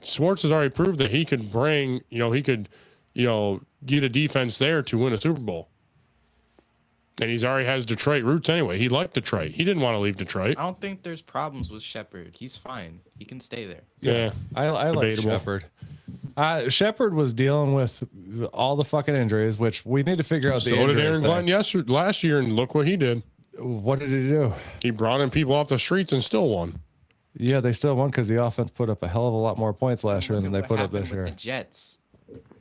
Schwartz has already proved that he could bring, you know, get a defense there to win a Super Bowl. And he's already has Detroit roots anyway. He liked Detroit. He didn't want to leave Detroit. I don't think there's problems with Shepard. He's fine. He can stay there. Yeah. I like Debatable. Shepard. Shepard was dealing with all the fucking injuries, which we need to figure out the So did injury Aaron thing. Glenn last year, and look what he did. What did he do? He brought in people off the streets and still won. Yeah, they still won because the offense put up a hell of a lot more points last year than they What put up happened this with year. The Jets,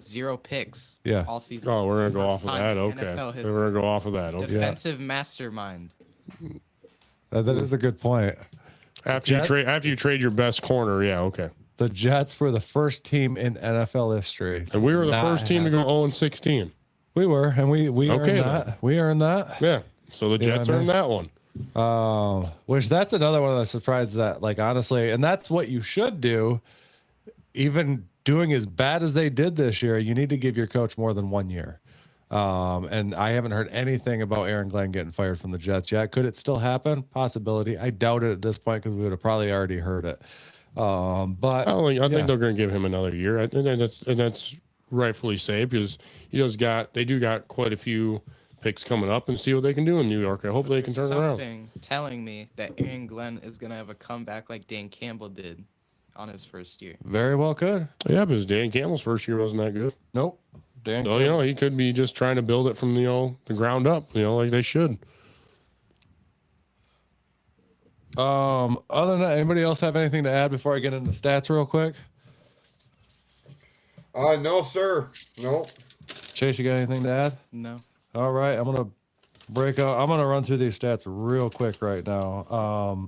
0 picks. Yeah. All season. Oh, we're gonna go off First of time that. in Okay, NFL history. we're gonna go off of that. Okay. Defensive mastermind. That is a good point. After you trade your best corner, yeah, okay. The Jets were the first team in NFL history. And we were the not first team to have- go 0-16. We were, and we Okay, earned that. We earned that. Yeah. So the You know Jets what I mean? earned that one. Which that's another one of the surprises that, like, honestly, and that's what you should do. Even doing as bad as they did this year, you need to give your coach more than 1 year. And I haven't heard anything about Aaron Glenn getting fired from the Jets yet. Could it still happen? Possibility. I doubt it at this point because we would have probably already heard it. But I yeah. think they're going to give him another year. And that's rightfully safe because they do got quite a few picks coming up and see what they can do in New York. I hope they can turn it around. Something telling me that Aaron Glenn is gonna have a comeback like Dan Campbell did on his first year. Very well could. Yeah, because Dan Campbell's first year wasn't that good. Nope. Dan. So, you know, he could be just trying to build it from, you know, the ground up, you know, like they should. Other than that, anybody else have anything to add before I get into stats real quick? No, sir. Nope. Chase, you got anything to add? No. All right, I'm gonna run through these stats real quick right now.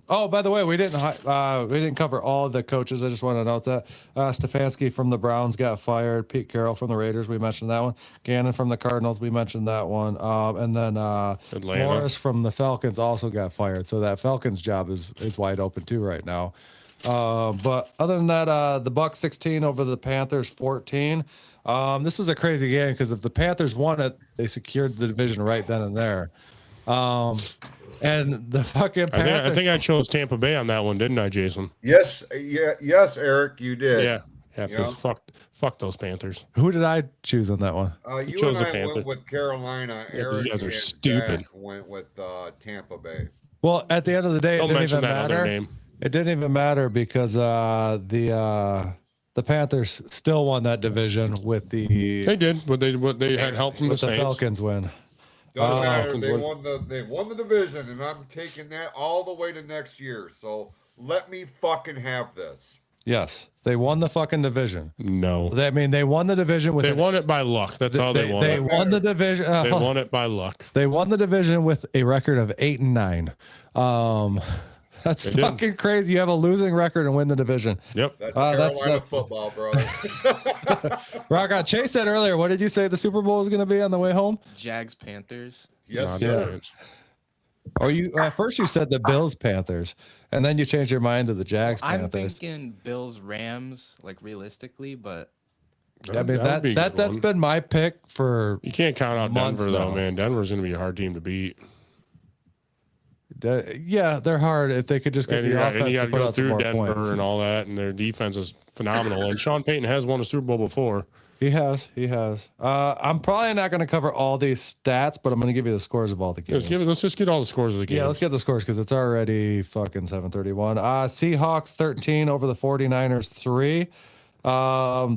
Oh, by the way, we didn't cover all the coaches. I just want to announce that Stefanski from the Browns got fired. Pete Carroll from the Raiders, we mentioned that one. Gannon from the Cardinals, we mentioned that one. And then Atlanta. Morris from the Falcons also got fired. So that Falcons job is wide open too right now. But other than that, the Bucs 16 over the Panthers 14. This was a crazy game because if the Panthers won it, they secured the division right then and there. And the fucking Panthers. I think I chose Tampa Bay on that one, didn't I, Jason? Yes, yes, Eric, you did. Yeah. Yeah, because fuck those Panthers. Who did I choose on that one? You chose and the I Panther. went with Carolina. 'cause Eric you guys are and stupid. Zach went with Tampa Bay. Well, at the end of the day, it Don't didn't mention even that other matter. name. It didn't even matter because the Panthers still won that division with the They did, but they had help from the with the Saints. Falcons win. Doesn't matter. Falcons They won the division, and I'm taking that all the way to next year. So let me fucking have this. Yes, they won the fucking division. No. They won the division with They won it by luck. That's how they won They it. won the division. They won it by luck. They won the division with a record of 8-9. That's They did. fucking crazy. You have a losing record and win the division. Yep. That's that's- Carolina football, brother. Rock on. Chase said earlier, what did you say the Super Bowl was going to be on the way home? Jags Panthers. Yes, Nah, sir. Or you at first you said the Bills Panthers, and then you changed your mind to the Jags I'm Panthers. thinking Bills Rams, like realistically, but I mean That would be a good that's one. been my pick for You can't count out months Denver, though, now. man. Denver's going to be a hard team to beat. yeah, they're hard if they could just get And the you offense got to to put go out some through more Denver points. and all that, and their defense is phenomenal. And Sean Payton has won a Super Bowl before. He has. I'm probably not going to cover all these stats, but I'm going to give you the scores of all the games. Let's just get all the scores of the game. Yeah, let's get the scores because it's already fucking 7:31. Seahawks 13 over the 49ers 3.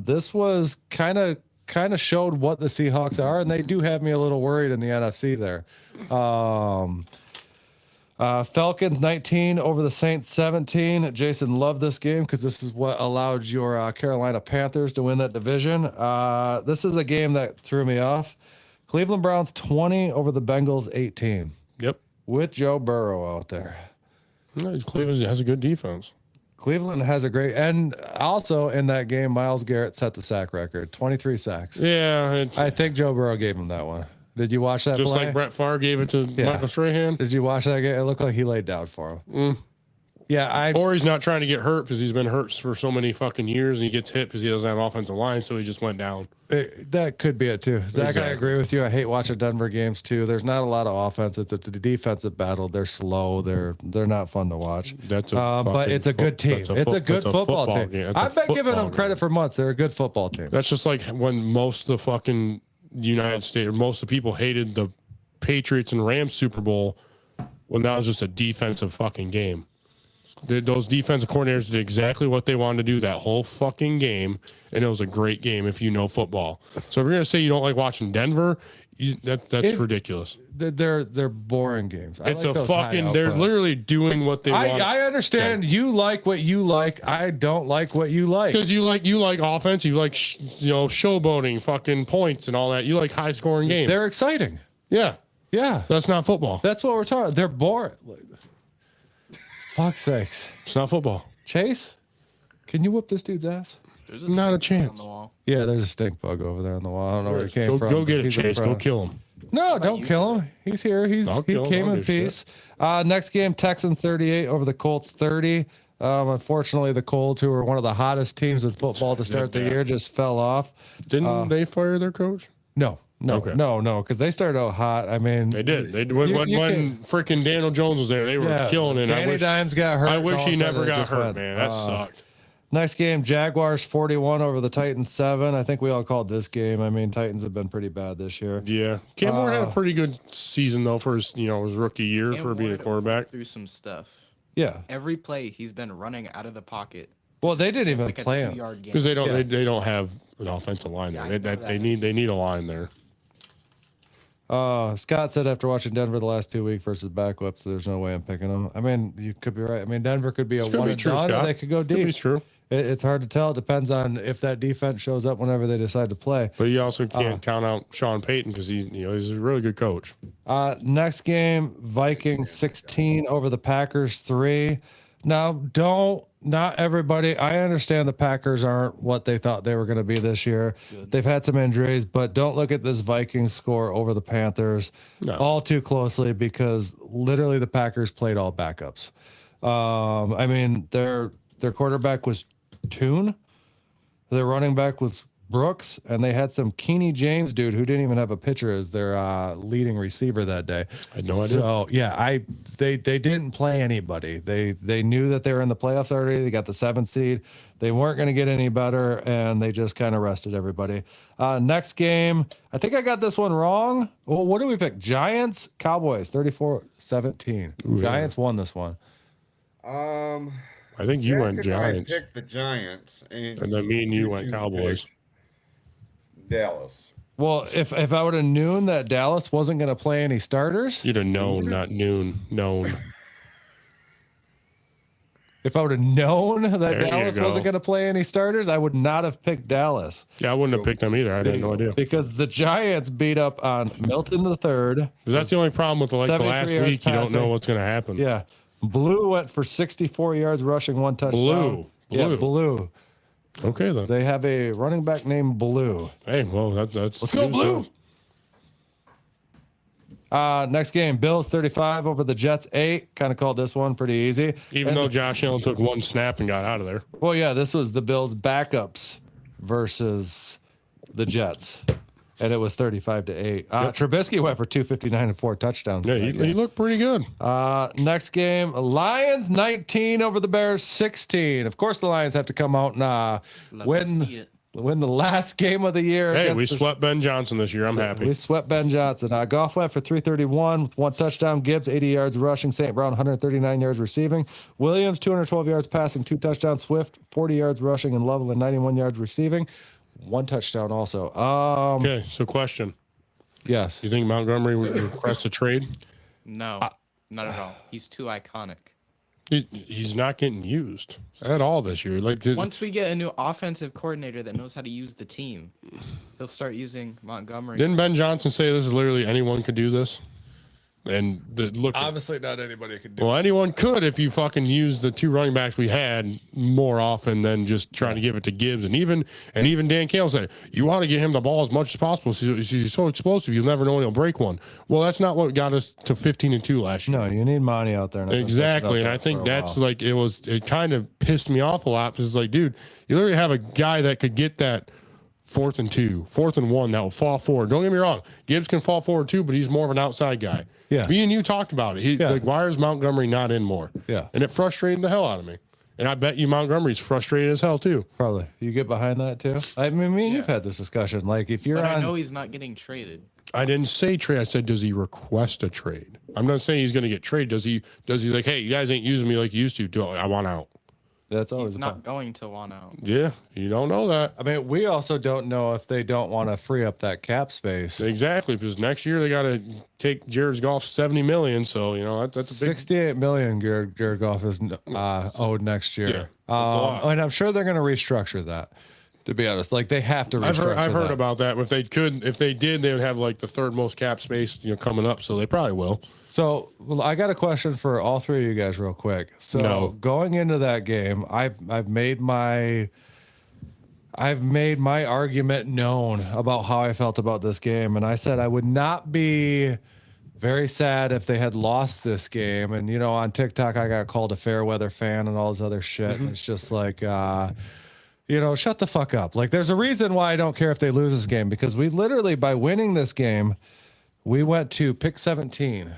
This was kind of showed what the Seahawks are, and they do have me a little worried in the NFC there. Falcons 19 over the Saints 17. Jason loved this game because this is what allowed your Carolina Panthers to win that division. This is a game that threw me off. Cleveland Browns 20 over the Bengals 18 Yep. with Joe Burrow out there. No, Cleveland has a good defense. Cleveland has a great, and also in that game, Myles Garrett set the sack record, 23 sacks. Yeah. It's I think Joe Burrow gave him that one. Did you watch that just play? like Brett Favre gave it to Michael Strahan. Did you watch that game? It looked like he laid down for him. Yeah, Or he's not trying to get hurt because he's been hurt for so many fucking years, and he gets hit because he doesn't have offensive line, so he just went down. that could be it too. Zach, I Exactly. agree with you. I hate watching Denver games too. There's not a lot of offense. It's a defensive battle. They're slow. They're not fun to watch. That's a but fucking it's a good team. that's a It's a foot- good that's a football team. game. That's a I've been giving football them credit game. for months. They're a good football team. That's just like when most of the fucking United States, or most of the people hated the Patriots and Rams Super Bowl when that was just a defensive fucking game. Those defensive coordinators did exactly what they wanted to do that whole fucking game, and it was a great game if you know football. So if you're gonna say you don't like watching Denver, that's ridiculous. They're boring games. I It's like a those high fucking. They're output. literally doing what they want. I understand you like what you like. I don't like what you like. Because you like offense, you like showboating, fucking points and all that. You like high scoring games. They're exciting. Yeah, Yeah, that's not football. that's what we're talking. They're boring. Fuck's sakes, It's not football. Chase, can you whoop this dude's ass? there's Not a stink chance. on the wall. Yeah, there's a stink bug over there on the wall. I don't know where he came from. Go get it, He's in Chase. Go front. kill him. No, don't kill him. He's here. He I'll kill him. came I don't in give a peace. Next game, Texans 38 over the Colts 30. Unfortunately, the Colts, who were one of the hottest teams in football to start the Yeah. year, just fell off. Didn't they fire their coach? No, Okay. no, because they started out hot. I mean, They did. They when You when freaking Daniel Jones was there, they were yeah, killing it. Danny Dimes got hurt. I and wish all of he a sudden never it got just hurt, went, man. That sucked. Next game, Jaguars 41 over the Titans 7. I think we all called this game. I mean, Titans have been pretty bad this year. Yeah, Cam Ward had a pretty good season though for his his rookie year Cam for being a Ward quarterback. Through some stuff. Yeah. Every play he's been running out of the pocket, Well, they didn't even like a play him. 2-yard gain. Because they don't Yeah. they don't have an offensive line Yeah, there. I know They that. need a line there. Scott said after watching Denver the last 2 weeks versus backups, there's no way I'm picking them. I mean, you could be right. I mean, Denver could be a Could one be and true, done, or Scott. they could go Could deep. be true. It's hard to tell. It depends on if that defense shows up whenever they decide to play. But you also can't count out Sean Payton because he's a really good coach. Next game, Vikings 16 over the Packers 3. Now, not everybody, I understand the Packers aren't what they thought they were going to be this year. They've had some injuries, but don't look at this Vikings score over the Panthers all too closely because literally the Packers played all backups. I mean, their quarterback was Toon. Their running back was Brooks, and they had some Keeney James dude who didn't even have a pitcher as their leading receiver that day. I had no idea. So yeah, they didn't play anybody. They knew that they were in the playoffs already. They got the 7th seed. They weren't going to get any better, and they just kind of rested everybody. Next game, I think I got this one wrong. Well, what do we pick? Giants, Cowboys, 34-17. Giants won this one. I think you Zach went and Giants, I picked the Giants, and and then me and you went two Cowboys. picked Dallas. Well, if I would have known that Dallas wasn't going to play any starters, You'd have known, not noon. Known. if I would have known that There you Dallas go. wasn't going to play any starters, I would not have picked Dallas Yeah, I wouldn't have picked them either. I had no idea. because the Giants beat up on Milton the third. That's the only problem with the 73 last yards week. You don't know passing. what's going to happen. Yeah. Blue went for 64 yards rushing, 1 touchdown. Yeah, Blue. Blue. Okay, then. They have a running back named Blue. Hey, well, that's. Let's go, news, Blue. Next game, Bills 35 over the Jets 8. Kind of called this one pretty easy. Even though Josh Allen took one snap and got out of there. Well, yeah, this was the Bills backups versus the Jets. And it was 35-8. Trubisky went for 259 and 4 touchdowns. Yeah, he looked pretty good. Next game, Lions 19 over the Bears 16. Of course, the Lions have to come out and Love to see it. win the last game of the year. Hey, against we the- swept Ben Johnson this year. I'm happy. We swept Ben Johnson. Goff went for 331 with 1 touchdown. Gibbs 80 yards rushing. St. Brown 139 yards receiving. Williams 212 yards passing, 2 touchdowns. Swift 40 yards rushing and Loveland 91 yards receiving. 1 touchdown also. Okay, so question. Yes. You think Montgomery would request a trade? No, not at all. He's too iconic. He's not getting used at all this year. Like, Once we get a new offensive coordinator that knows how to use the team, he'll start using Montgomery. didn't Ben Johnson say this is literally anyone could do this? And look, Obviously, not anybody could do well, anyone could if you fucking use the 2 running backs we had more often than just trying to give it to Gibbs. And even Dan Campbell said, you want to get him the ball as much as possible. He's so explosive, you'll never know when he'll break one. Well, that's not what got us to 15-2 last year. No, you need Monty out there. And Exactly. And I think that's like, it kind of pissed me off a lot because it's like, dude, you literally have a guy that could get that 4th and 2, 4th and 1 that will fall forward. Don't get me wrong. Gibbs can fall forward too, but he's more of an outside guy. Yeah. Me and you talked about it. Yeah. Like, why is Montgomery not in more? Yeah. And it frustrated the hell out of me. And I bet you Montgomery's frustrated as hell too. Probably. You get behind that too? I mean, me and you've had this discussion. Like, if you're But I on. know he's not getting traded. I didn't say trade. I said, does he request a trade? I'm not saying he's going to get traded. Does he like, hey, you guys ain't using me like you used to. I want out. That's always He's a not going to want out. Yeah. You don't know that. I mean, we also don't know if they don't want to free up that cap space. Exactly, because next year they got to take Jared Goff $70 million. So that's a big. 68 million Jared Goff is owed next year. Yeah, that's a lot. And I'm sure they're going to restructure that. To be honest, like they have to restructure. I've heard that. about that. If they did, they would have like the 3rd most cap space, coming up. So they probably will. So well, I got a question for all 3 of you guys, real quick. So No. going into that game, I've made my argument known about how I felt about this game, and I said I would not be very sad if they had lost this game. And on TikTok, I got called a fair weather fan and all this other shit. And it's just like, shut the fuck up. Like, there's a reason why I don't care if they lose this game, because we literally, by winning this game, we went to pick 17.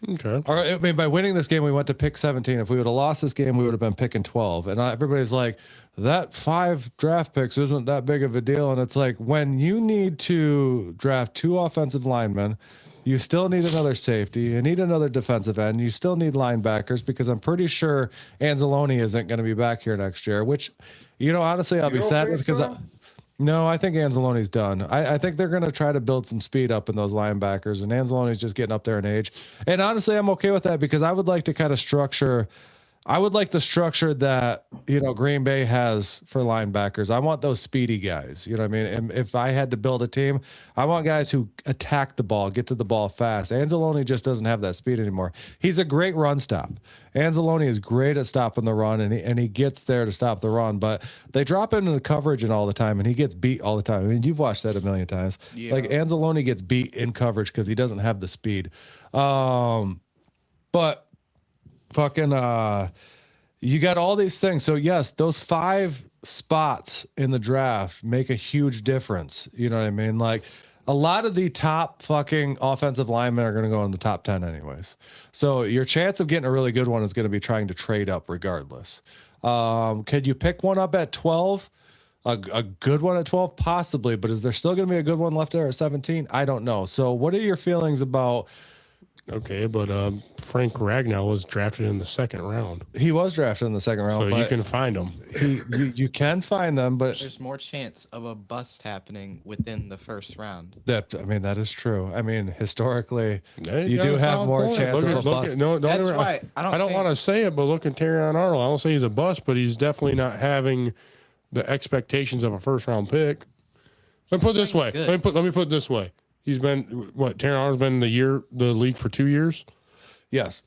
Okay. Or I mean, by winning this game, we went to pick 17. If we would have lost this game, we would have been picking 12. And everybody's like, that 5 draft picks isn't that big of a deal. And it's like, when you need to draft 2 offensive linemen, you still need another safety. You need another defensive end. You still need linebackers, because I'm pretty sure Anzalone isn't going to be back here next year, which, honestly, I'll be don't sad think because so? no, I think Anzalone's done. I think they're going to try to build some speed up in those linebackers, and Anzalone's just getting up there in age. And honestly, I'm okay with that, because I would like to kind of structure. I would like the structure that, Green Bay has for linebackers. I want those speedy guys. You know what I mean? And if I had to build a team, I want guys who attack the ball, get to the ball fast. Anzalone just doesn't have that speed anymore. He's a great run stop. Anzalone is great at stopping the run, and he gets there to stop the run. But they drop him into coverage and all the time, and he gets beat all the time. I mean, you've watched that a million times. Yeah. Like, Anzalone gets beat in coverage because he doesn't have the speed. But fucking you got all these things. So yes, those 5 spots in the draft make a huge difference. You know what I mean? Like, a lot of the top fucking offensive linemen are going to go in the top 10 anyways. So your chance of getting a really good one is going to be trying to trade up regardless. Could you pick one up at 12? A good one at 12? Possibly, but is there still going to be a good one left there at 17? I don't know. So what are your feelings about Okay, but Frank Ragnow was drafted in the second round, He was drafted in the second round, so but you can find him. you can find them, but There's more chance of a bust happening within the first round. that is true. I mean, historically, Yeah, you got do a have solid more point. chance Look of at- a look bust. at- no, don't That's get me wrong. why I don't want to say it, but look at Terrion Arnold. I don't say he's a bust, but he's definitely not having the expectations of a first round pick. Let me put it this way. Good. Let me put it this way. He's been what? Terrion Arnold's been in the league for 2 years. Yes,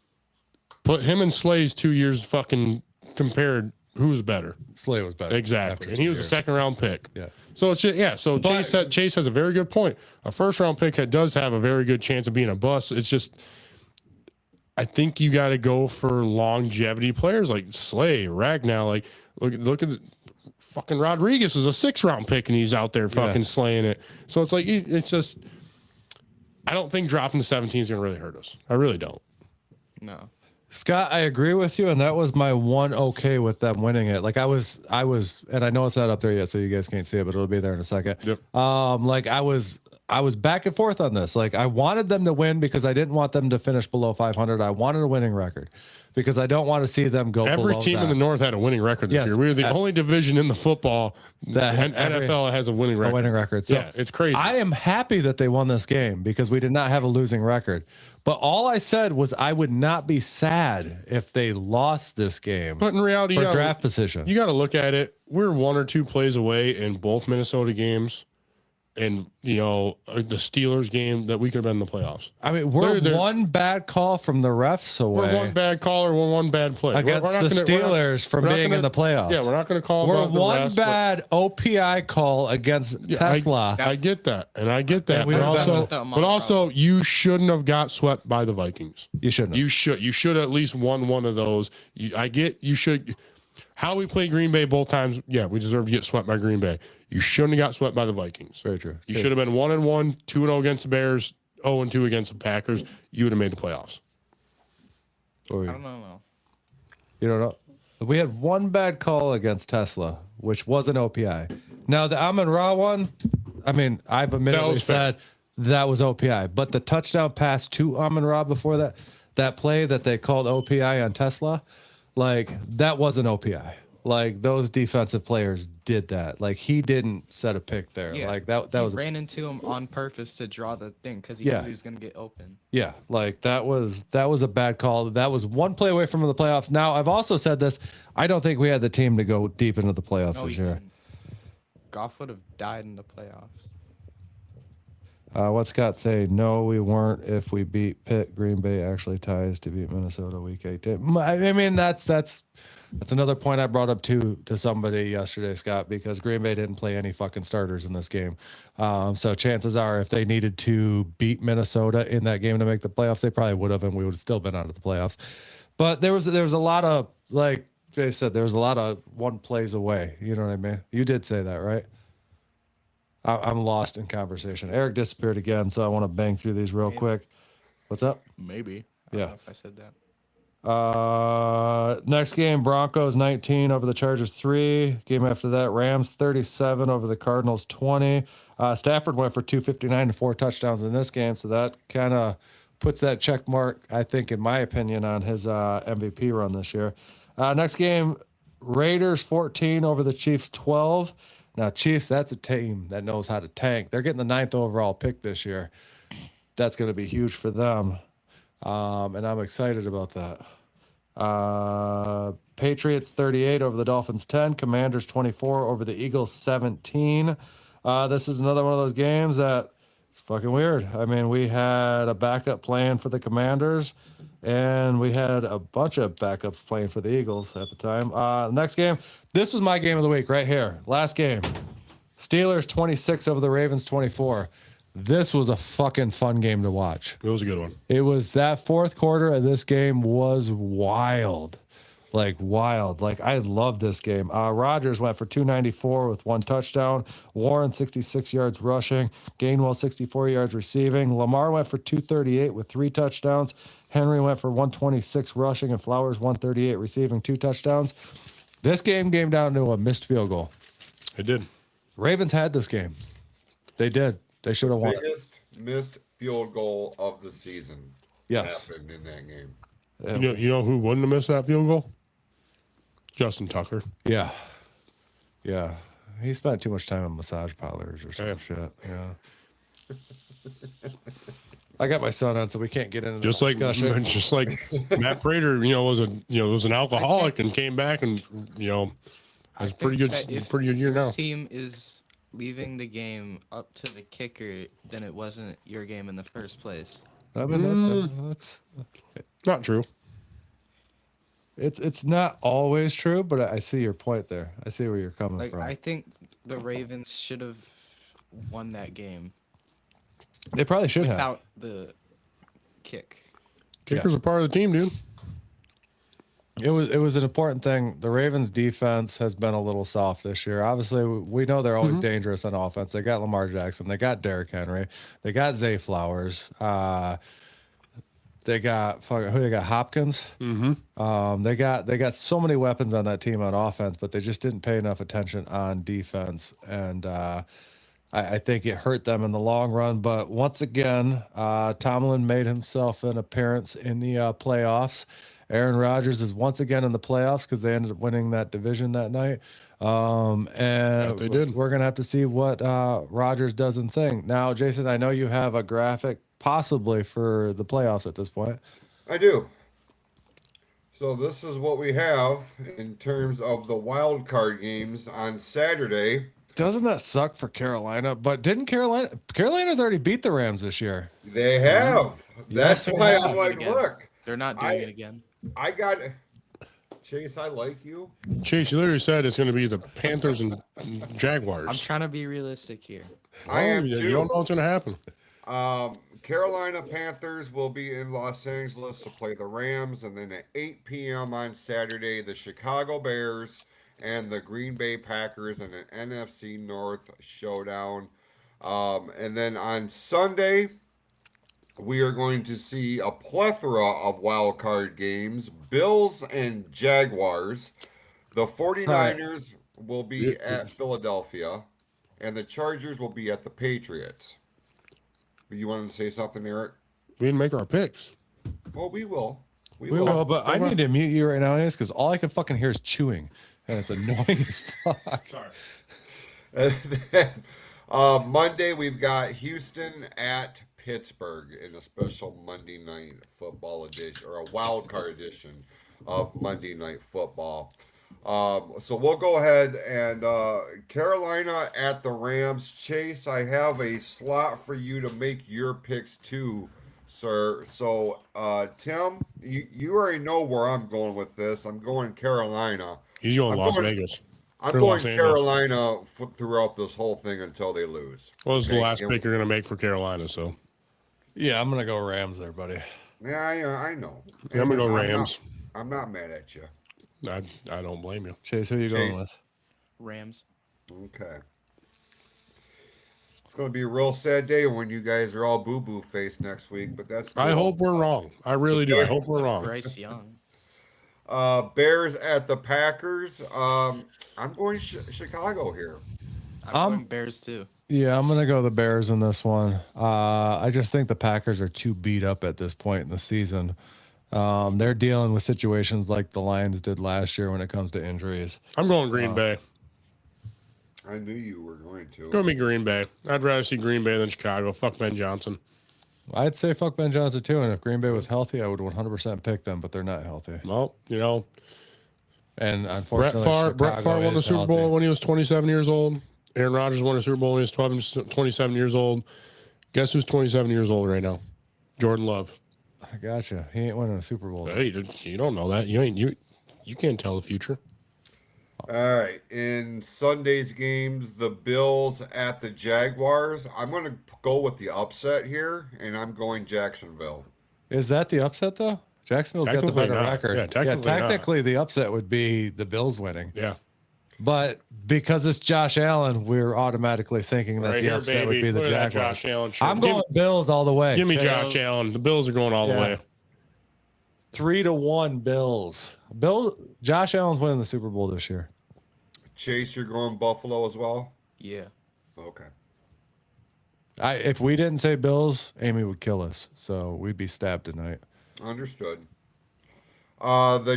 Put him and Slay's 2 years fucking compared. Who's better? Slay was better. Exactly, after and he 2 was a years. second round pick. Yeah. So it's just, So Chase has a very good point. A first round pick does have a very good chance of being a bust. It's just, I think you got to go for longevity players like Slay, Ragnow. Like look at fucking Rodriguez is a 6th round pick and he's out there fucking slaying it. So it's like it's just, I don't think dropping to 17 is gonna really hurt us. I really don't. No. Scott, I agree with you, and that was my one okay with them winning it. Like I was, and I know it's not up there yet, so you guys can't see it, but it'll be there in a second. Yep. Like I was back and forth on this. Like I wanted them to win because I didn't want them to finish below 500. I wanted a winning record because I don't want to see them go. Every below team that. in the North had a winning record this Yes. year. We were the only division in the football That that had NFL has a winning record. a winning record. So yeah, it's crazy. I am happy that they won this game because we did not have a losing record. But all I said was I would not be sad if they lost this game But in reality, for draft position. you got to look at it. We're 1 or 2 plays away in both Minnesota games, and the Steelers game that we could have been in the playoffs. I mean, we're They're- one bad call from the refs away. We're one bad call or one bad play Against We're not the gonna- Steelers from we're not being gonna- in the playoffs. Yeah, we're not going to call. We're about the one rest, but- bad OPI call against Yeah, Tesla. I get that, and I get that. we But would've also, with them but on also, you shouldn't have got swept by the Vikings. You shouldn't have. You should at least won one of those. You should. How we played Green Bay both times, yeah, we deserve to get swept by Green Bay. You shouldn't have got swept by the Vikings. Very true. You should have been 1-1, 2-0 against the Bears, 0-2 against the Packers. You would have made the playoffs. I don't know. You don't know. We had one bad call against Tesla, which was an OPI. Now the Amon Ra one, I mean, I've admittedly was fair. said that was OPI, but the touchdown pass to Amon Ra before that play that they called OPI on Tesla, like that wasn't OPI. Like those defensive players did that. Like he didn't set a pick there. Yeah. Like that He was ran into him on purpose to draw the thing because he Yeah. knew he was gonna get open. Yeah, like that was a bad call. That was one play away from the playoffs. Now I've also said this. I don't think we had the team to go deep into the playoffs No, this he year. didn't. Goff would have died in the playoffs. What's Scott say? No, we weren't. If we beat Pitt, Green Bay actually ties to beat Minnesota week 18. I mean, that's another point I brought up to somebody yesterday, Scott, because Green Bay didn't play any fucking starters in this game. So chances are, if they needed to beat Minnesota in that game to make the playoffs, they probably would have, and we would have still been out of the playoffs. But there was a lot of, like Jay said, there was a lot of one plays away. You know what I mean? You did say that, right? I'm lost in conversation. Eric disappeared again, so I want to bang through these real quick. What's up? Maybe. I Yeah. don't know if I said that. Next game, Broncos 19 over the Chargers 3. Game after that, Rams 37 over the Cardinals 20. Stafford went for 259 and 4 touchdowns in this game, so that kind of puts that check mark, I think, in my opinion, on his MVP run this year. Next game, Raiders 14 over the Chiefs 12. Now, Chiefs, that's a team that knows how to tank. They're getting the 9th overall pick this year. That's going to be huge for them. And I'm excited about that. Patriots 38 over the Dolphins 10. Commanders 24 over the Eagles 17. This is another one of those games that it's fucking weird. I mean, we had a backup plan for the Commanders, and we had a bunch of backups playing for the Eagles at the time. Next game, this was my game of the week right here. Last game, Steelers 26 over the Ravens 24. This was a fucking fun game to watch. It was a good one. It was that fourth quarter of this game was wild. Like wild. Like I love this game. Rodgers went for 294 with 1 touchdown. Warren 66 yards rushing. Gainwell 64 yards receiving. Lamar went for 238 with 3 touchdowns. Henry went for 126 rushing and Flowers 138 receiving 2 touchdowns. This game came down to a missed field goal. It did. Ravens had this game. They did. They should have won it. Biggest missed field goal of the season. Yes. happened in that game. You know who wouldn't have missed that field goal? Justin Tucker. Yeah. Yeah. He spent too much time on massage parlors or some Yeah. shit. Yeah. I got my son on, so we can't get into Just the like discussion. just like Matt Prater, was an alcoholic and came back and has I pretty think good that if pretty good year your now. team is leaving the game up to the kicker, then it wasn't your game in the first place. I mean, that's Not true. it's not always true, but I see your point there. I see where you're coming Like from. I think the Ravens should have won that game They probably should have. without the kick. Kickers are part of the team, dude. It was an important thing. The Ravens defense has been a little soft this year. Obviously, we know they're always dangerous on offense. They got Lamar Jackson, they got Derrick Henry, they got Zay Flowers, they got who they got Hopkins. They got so many weapons on that team on offense, but they just didn't pay enough attention on defense, and I think it hurt them in the long run. But once again, Tomlin made himself an appearance in the playoffs. Aaron Rodgers is once again in the playoffs because they ended up winning that division that night. And they did. We're going to have to see what Rodgers does and think. Now, Jason, I know you have a graphic possibly for the playoffs at this point. I do. So this is what we have in terms of the wild card games on Saturday. Doesn't that suck for Carolina? But didn't Carolina's already beat the Rams this year? They have. That's they why have. I'm like, Again. look, They're not doing it again. I got Chase. I like you. Chase, you literally said it's going to be the Panthers and Jaguars. I'm trying to be realistic here. I am you too. don't know what's going to happen. Carolina Panthers will be in Los Angeles to play the Rams, and then at 8 p.m. on Saturday, the Chicago Bears and the Green Bay Packers in an NFC North showdown. And then on Sunday, we are going to see a plethora of wild card games. Bills and Jaguars. The 49ers will be at Philadelphia, and the Chargers will be at the Patriots. You wanted to say something, Eric? We didn't make our picks. Well, we will. We will, but I need to mute you right now, because all I can fucking hear is chewing, and it's annoying as fuck. Sorry. Monday, we've got Houston at Pittsburgh in a special Monday Night Football edition, or a wild card edition of Monday Night Football. So we'll go ahead and Carolina at the Rams. Chase, I have a slot for you to make your picks too, sir. So Tim, you already know where I'm going with this. I'm going Carolina. He's going Las Vegas. I'm They're going Los Angeles. Carolina throughout this whole thing until they lose. Well, this is the Okay, last and- pick you're going to make for Carolina, so Yeah, I'm gonna go Rams there, buddy. Yeah, I know. yeah, I'm going to go And Rams. I'm not mad at you. I don't blame you. Chase, who are you going Chase. with? Rams. Okay. It's going to be a real sad day when you guys are all boo-boo faced next week, but that's I cool. hope we're wrong. I really do. I hope we're wrong. Bryce Young. Bears at the Packers. I'm going Chicago here. I'm going Bears too. Yeah, I'm gonna go the Bears in this one. I just think the Packers are too beat up at this point in the season. They're dealing with situations like the Lions did last year when it comes to injuries. I'm going Green Bay. I knew you were going to. Go me Green Bay. I'd rather see Green Bay than Chicago. Fuck Ben Johnson. I'd say fuck Ben Johnson too, and if Green Bay was healthy, I would 100% pick them, but they're not healthy. Well, And Brett unfortunately, Favre won the is Super Bowl healthy. when he was 27 years old. Aaron Rodgers won the Super Bowl when he was 27 years old. Guess who's 27 years old right now? Jordan Love. I gotcha. He ain't winning a Super Bowl. Hey, you don't know that. You can't tell the future. All right. In Sunday's games, the Bills at the Jaguars. I'm going to go with the upset here, and I'm going Jacksonville. Is that the upset though? Jacksonville's got the Technically better not. record. Yeah, technically not. technically the upset would be the Bills winning. Yeah. But because it's Josh Allen, we're automatically thinking that Right the here, upset baby. would be the Look at that Jaguars. Josh Allen shirt. I'm going Bills all the way. Give me Chase. Josh Allen. The Bills are going all the Yeah. way. 3-1 Bills. Josh Allen's winning the Super Bowl this year. Chase, you're going Buffalo as well? Yeah. Okay. If we didn't say Bills, Amy would kill us. So we'd be stabbed tonight. Understood. The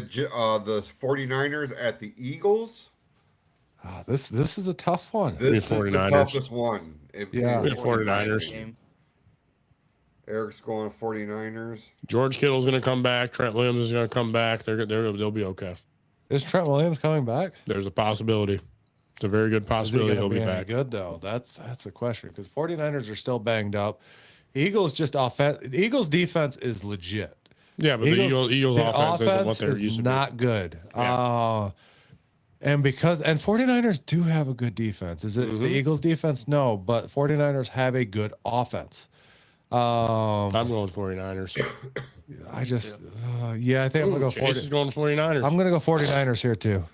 49ers at the Eagles. This is a tough one. This is the 49ers. toughest one. Yeah. Yeah, 49ers. Game. Eric's going 49ers. George Kittle's going to come back. Trent Williams is going to come back. They'll be okay. Is Trent Williams coming back? There's a possibility. It's a very good Is he possibility gonna he'll be any back. good though? That's the question because 49ers are still banged up. Eagles just offense. Eagles defense is legit. Yeah, but the Eagles the offense isn't what they're is used to. not good. Yeah. And 49ers do have a good defense. Is it the Eagles defense? No, but 49ers have a good offense. I'm going 49ers. I just I think I'm gonna go Chase is 40. going 49ers. I'm gonna go 49ers here too.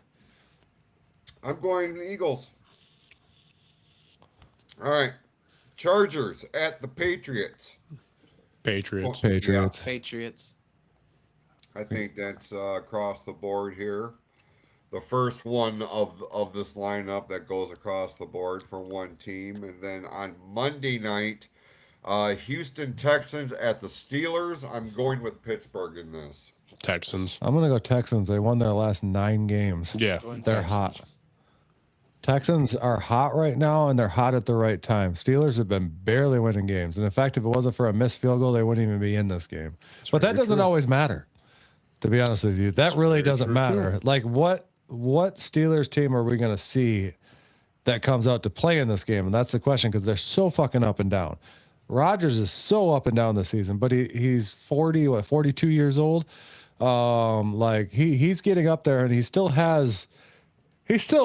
I'm going Eagles. All right. Chargers at the Patriots. Patriots. Patriots. Patriots. I think that's across the board here. The first one of this lineup that goes across the board for one team. And then on Monday night, Houston Texans at the Steelers. I'm going with Pittsburgh in this. Texans. I'm gonna go Texans. They won their last 9 games. Yeah. Going They're Texans. hot. Texans are hot right now, and they're hot at the right time. Steelers have been barely winning games. And in fact, if it wasn't for a missed field goal, they wouldn't even be in this game. But that doesn't always matter, to be honest with you. That really doesn't matter. Like, what Steelers team are we going to see that comes out to play in this game? And that's the question, because they're so fucking up and down. Rodgers is so up and down this season, but he's 42 years old. He's getting up there, and he's still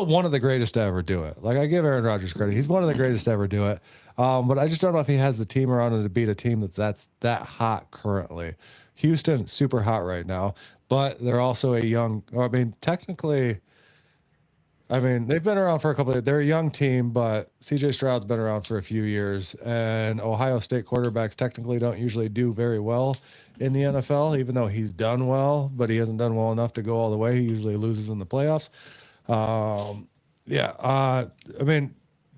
one of the greatest to ever do it. Like, I give Aaron Rodgers credit. He's one of the greatest to ever do it. But I just don't know if he has the team around him to beat a team that's that hot currently. Houston, super hot right now, but they're also they've been around for a couple of, they're a young team, but CJ Stroud's been around for a few years, and Ohio State quarterbacks technically don't usually do very well in the NFL, even though he's done well, but he hasn't done well enough to go all the way. He usually loses in the playoffs.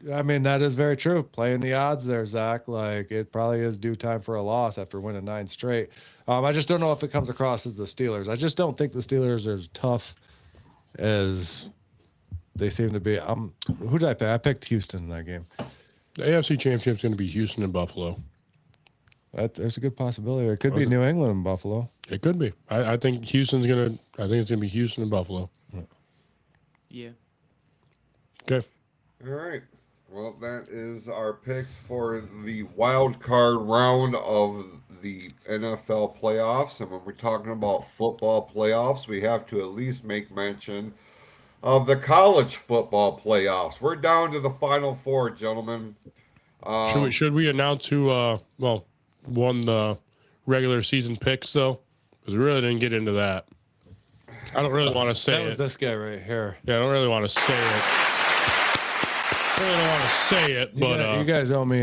That is very true. Playing the odds there, Zach. Like, it probably is due time for a loss after winning 9 straight. I just don't know if it comes across as the Steelers. I just don't think the Steelers are as tough as they seem to be. Who did I pick? I picked Houston in that game. The AFC Championship's going to be Houston and Buffalo. There's a good possibility. It could be New England and Buffalo. It could be. I think it's going to be Houston and Buffalo. Yeah. Okay. All right. Well, that is our picks for the wild card round of the NFL playoffs. And when we're talking about football playoffs, we have to at least make mention of the college football playoffs. We're down to the Final Four, gentlemen. Should we announce who won the regular season picks, though? Because we really didn't get into that. I don't really want to say That was it. this guy right here. Yeah, I don't really want to say it. Really don't want to say it, but You guys owe me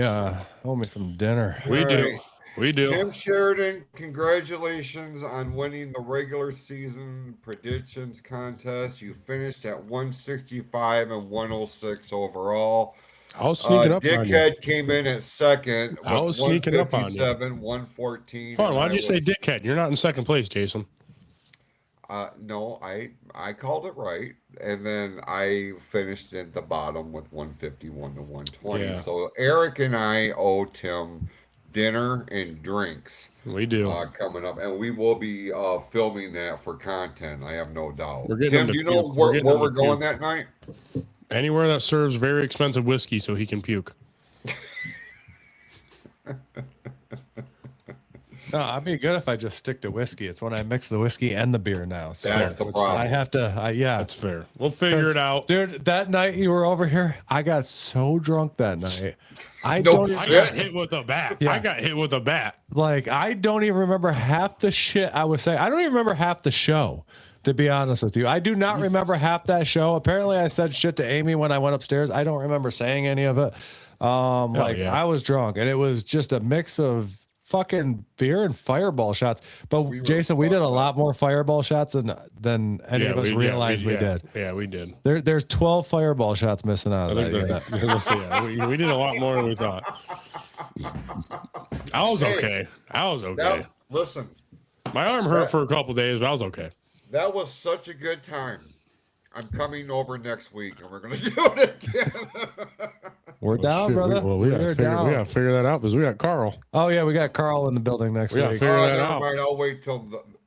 some dinner. we All do. right. We do. Tim Sheridan, congratulations on winning the regular season predictions contest. You finished at 165 and 106 overall. I was sneaking up on you. Dickhead came in at second. I was sneaking up on you. 114. Hold on, why'd and you I say was- dickhead? You're not in second place, Jason. No, I called it right, and then I finished at the bottom with 151 to 120. Yeah. So Eric and I owe Tim dinner and drinks We do. coming up, and we will be filming that for content. I have no doubt. We're getting Tim, him do to you know puke. where We're we're getting him to going puke. that night? Anywhere that serves very expensive whiskey so he can puke. No, I'd be good if I just stick to whiskey. It's when I mix the whiskey and the beer now. So That's the problem. I have to. That's fair. We'll figure it out. Dude, that night you were over here, I got so drunk that night. I No don't I even, got hit with a bat. Yeah. I got hit with a bat. I don't even remember half the shit I was saying. I don't even remember half the show, to be honest with you. I do not remember half that show. Apparently I said shit to Amy when I went upstairs. I don't remember saying any of it. yeah. I was drunk, and it was just a mix of fucking beer and fireball shots. But Jason, we did a lot more fireball shots than any of us realized we did. Yeah, we did. There's 12 fireball shots missing out of I that. think unit. we did a lot more than we thought. I was Hey, okay. I was okay. Listen, My arm hurt for a couple days, but I was okay. that was such a good time. I'm coming over next week, and we're gonna do it again. We're down, Shit, brother. we gotta We're figure, down. we gotta figure that out because we got Carl. Oh yeah, we got Carl in the building next We gotta week. figure that Never out. mind. I'll wait till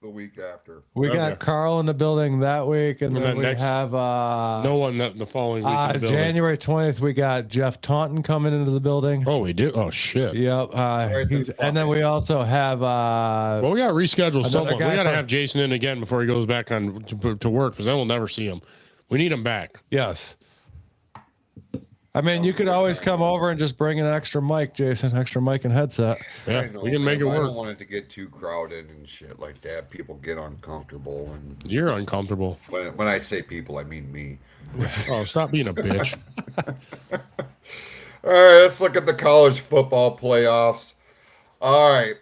the week after. We Okay. got Carl in the building that week, and And then then we next- have No one the following week. in the building. January 20th. We got Jeff Taunton coming into the building. Oh, we do. Oh shit. Yep. then And then we also have Well, we got to reschedule Another someone. We guy got to from- have Jason in again before he goes back on to work because then we'll never see him. We need him back. yes. I mean, you could always come over and just bring an extra mic, Jason, extra mic and headset. Yeah, I know, we can make it man, I work. don't want it to get too crowded and shit like that. People get uncomfortable, and You're uncomfortable. when I say people, I mean me. Oh, stop being a bitch. All right, let's look at the college football playoffs. All right,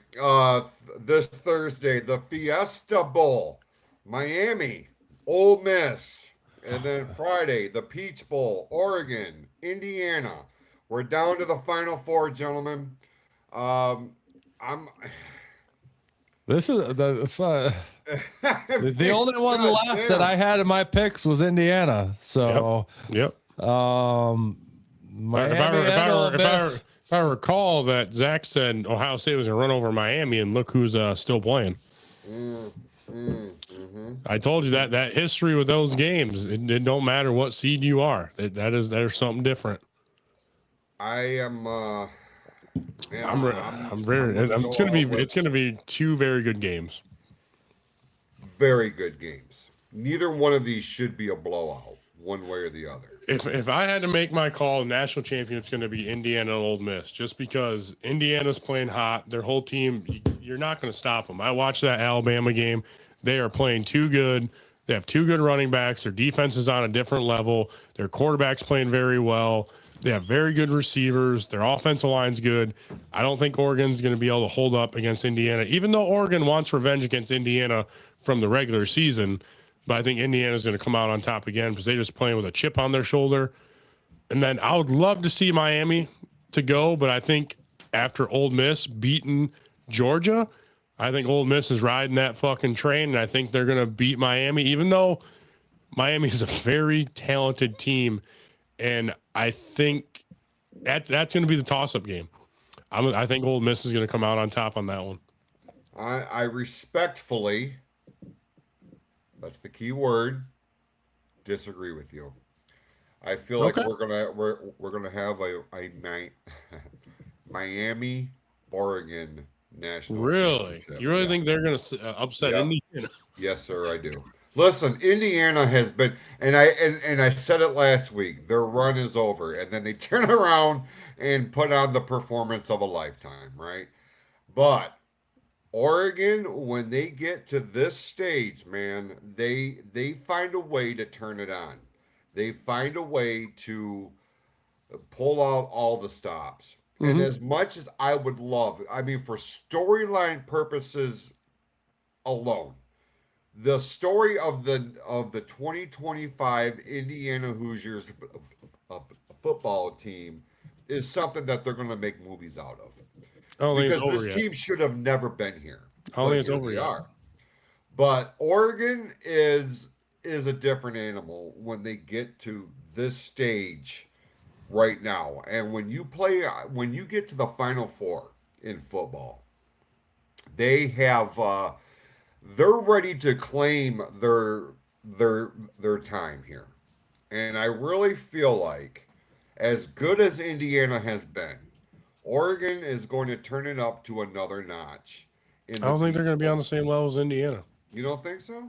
this Thursday, the Fiesta Bowl, Miami, Ole Miss, and then Friday, the Peach Bowl, Oregon, Indiana. We're down to the Final Four, gentlemen. This is the only one God left damn. that I had in my picks was Indiana. So, Yep. Miami If I recall that Zach said Ohio State was going to run over Miami, and look who's still playing. I told you that history with those games, it don't matter what seed you are. There's something different. I am. Man, It's gonna be two very good games. very good games. Neither one of these should be a blowout, one way or the other. If I had to make my call, the national champion's going to be Indiana and Ole Miss, just because Indiana's playing hot. Their whole team, you're not going to stop them. I watched that Alabama game. They are playing too good. They have two good running backs. Their defense is on a different level. Their quarterback's playing very well. They have very good receivers. Their offensive line's good. I don't think Oregon's going to be able to hold up against Indiana, even though Oregon wants revenge against Indiana from the regular season. But I think Indiana's going to come out on top again because they're just playing with a chip on their shoulder. And then I would love to see Miami to go, but I think after Ole Miss beating Georgia, I think Ole Miss is riding that fucking train, and I think they're going to beat Miami, even though Miami is a very talented team. And I think that's going to be the toss-up game. I think Ole Miss is going to come out on top on that one. I respectfully, that's the key word, disagree with you. I feel like Okay. we're gonna have a Miami Oregon national. Really? championship. You really Yeah. think they're going to upset Yeah. Indiana? Yes, sir, I do. Listen, Indiana has been, and I said it last week. Their run is over, and then they turn around and put on the performance of a lifetime, right? But Oregon, when they get to this stage, man, they find a way to turn it on. They find a way to pull out all the stops. And as much as I would love, I mean, for storyline purposes alone, the story of the 2025 Indiana Hoosiers football team is something that they're going to make movies out of. I don't think it's Because over this yet. team should have never been here. I don't But think it's here over they yet. are. But Oregon is a different animal when they get to this stage right now. And when you get to the Final Four in football, they have they're ready to claim their time here. And I really feel like, as good as Indiana has been, Oregon is going to turn it up to another notch. I don't think they're going to be on the same level as Indiana. You don't think so?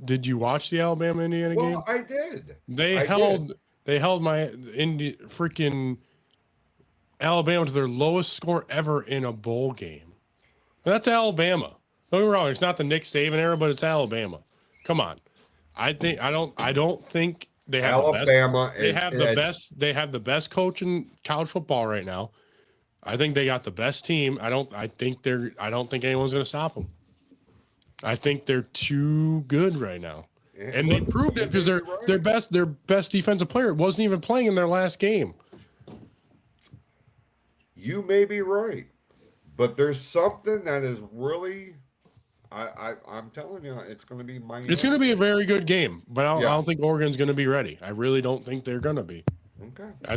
Did you watch the Alabama Indiana game? Well, I did. They I held my freaking Alabama to their lowest score ever in a bowl game. And that's Alabama. Don't get me wrong, it's not the Nick Saban era, but it's Alabama. Come on. I don't think they have Alabama. They have the best coach in college football right now. I think they got the best team. I don't think anyone's going to stop them. I think they're too good right now. And they proved it because their best defensive player wasn't even playing in their last game. You may be right, But there's something that is really, I'm telling you, it's going to be Miami. It's going to be a very good game, but I Yeah. don't think Oregon's going to be ready. I really don't think they're going to be. Okay. I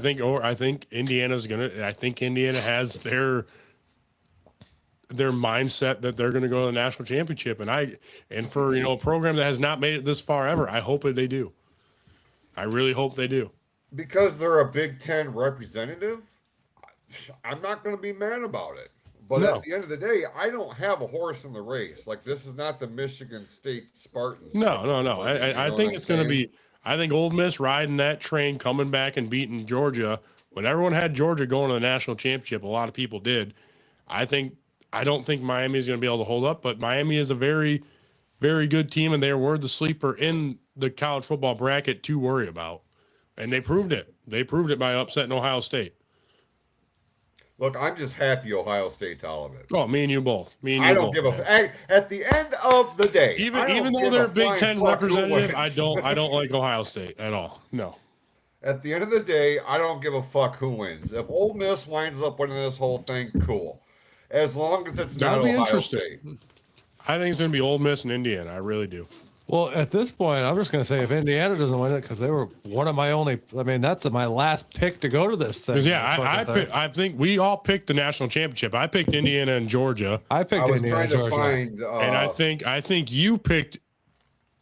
think Indiana's going to. I think Indiana has their mindset that they're going to go to the national championship, and for a program that has not made it this far ever, I hope that they do. I really hope they do. Because they're a Big Ten representative, I'm not going to be mad about it. But No. at the end of the day, I don't have a horse in the race. Like, this is not the Michigan State Spartans. No. You know I what think I'm it's going to saying? be. I think Ole Miss riding that train, coming back and beating Georgia. When everyone had Georgia going to the national championship, a lot of people did. I don't think Miami is going to be able to hold up, but Miami is a very, very good team, and they were the sleeper in the college football bracket to worry about. And they proved it. They proved it by upsetting Ohio State. Look, I'm just happy Ohio State's out of it. Oh, me and you both. Me and you I don't both, give man. At the end of the day, I don't Even though give they're a a Big flying Ten fuck who representative, wins. I don't like Ohio State at all. No. At the end of the day, I don't give a fuck who wins. If Ole Miss winds up winning this whole thing, cool. As long as it's not That'll be Ohio interesting. State. I think it's going to be Ole Miss and Indiana. I really do. Well, at this point, I'm just going to say if Indiana doesn't win it, because they were one of my only. I mean, that's my last pick to go to this thing. Because I think we all picked the national championship. I picked Indiana and Georgia, I picked I was Indiana, trying to Georgia. find. and I think you picked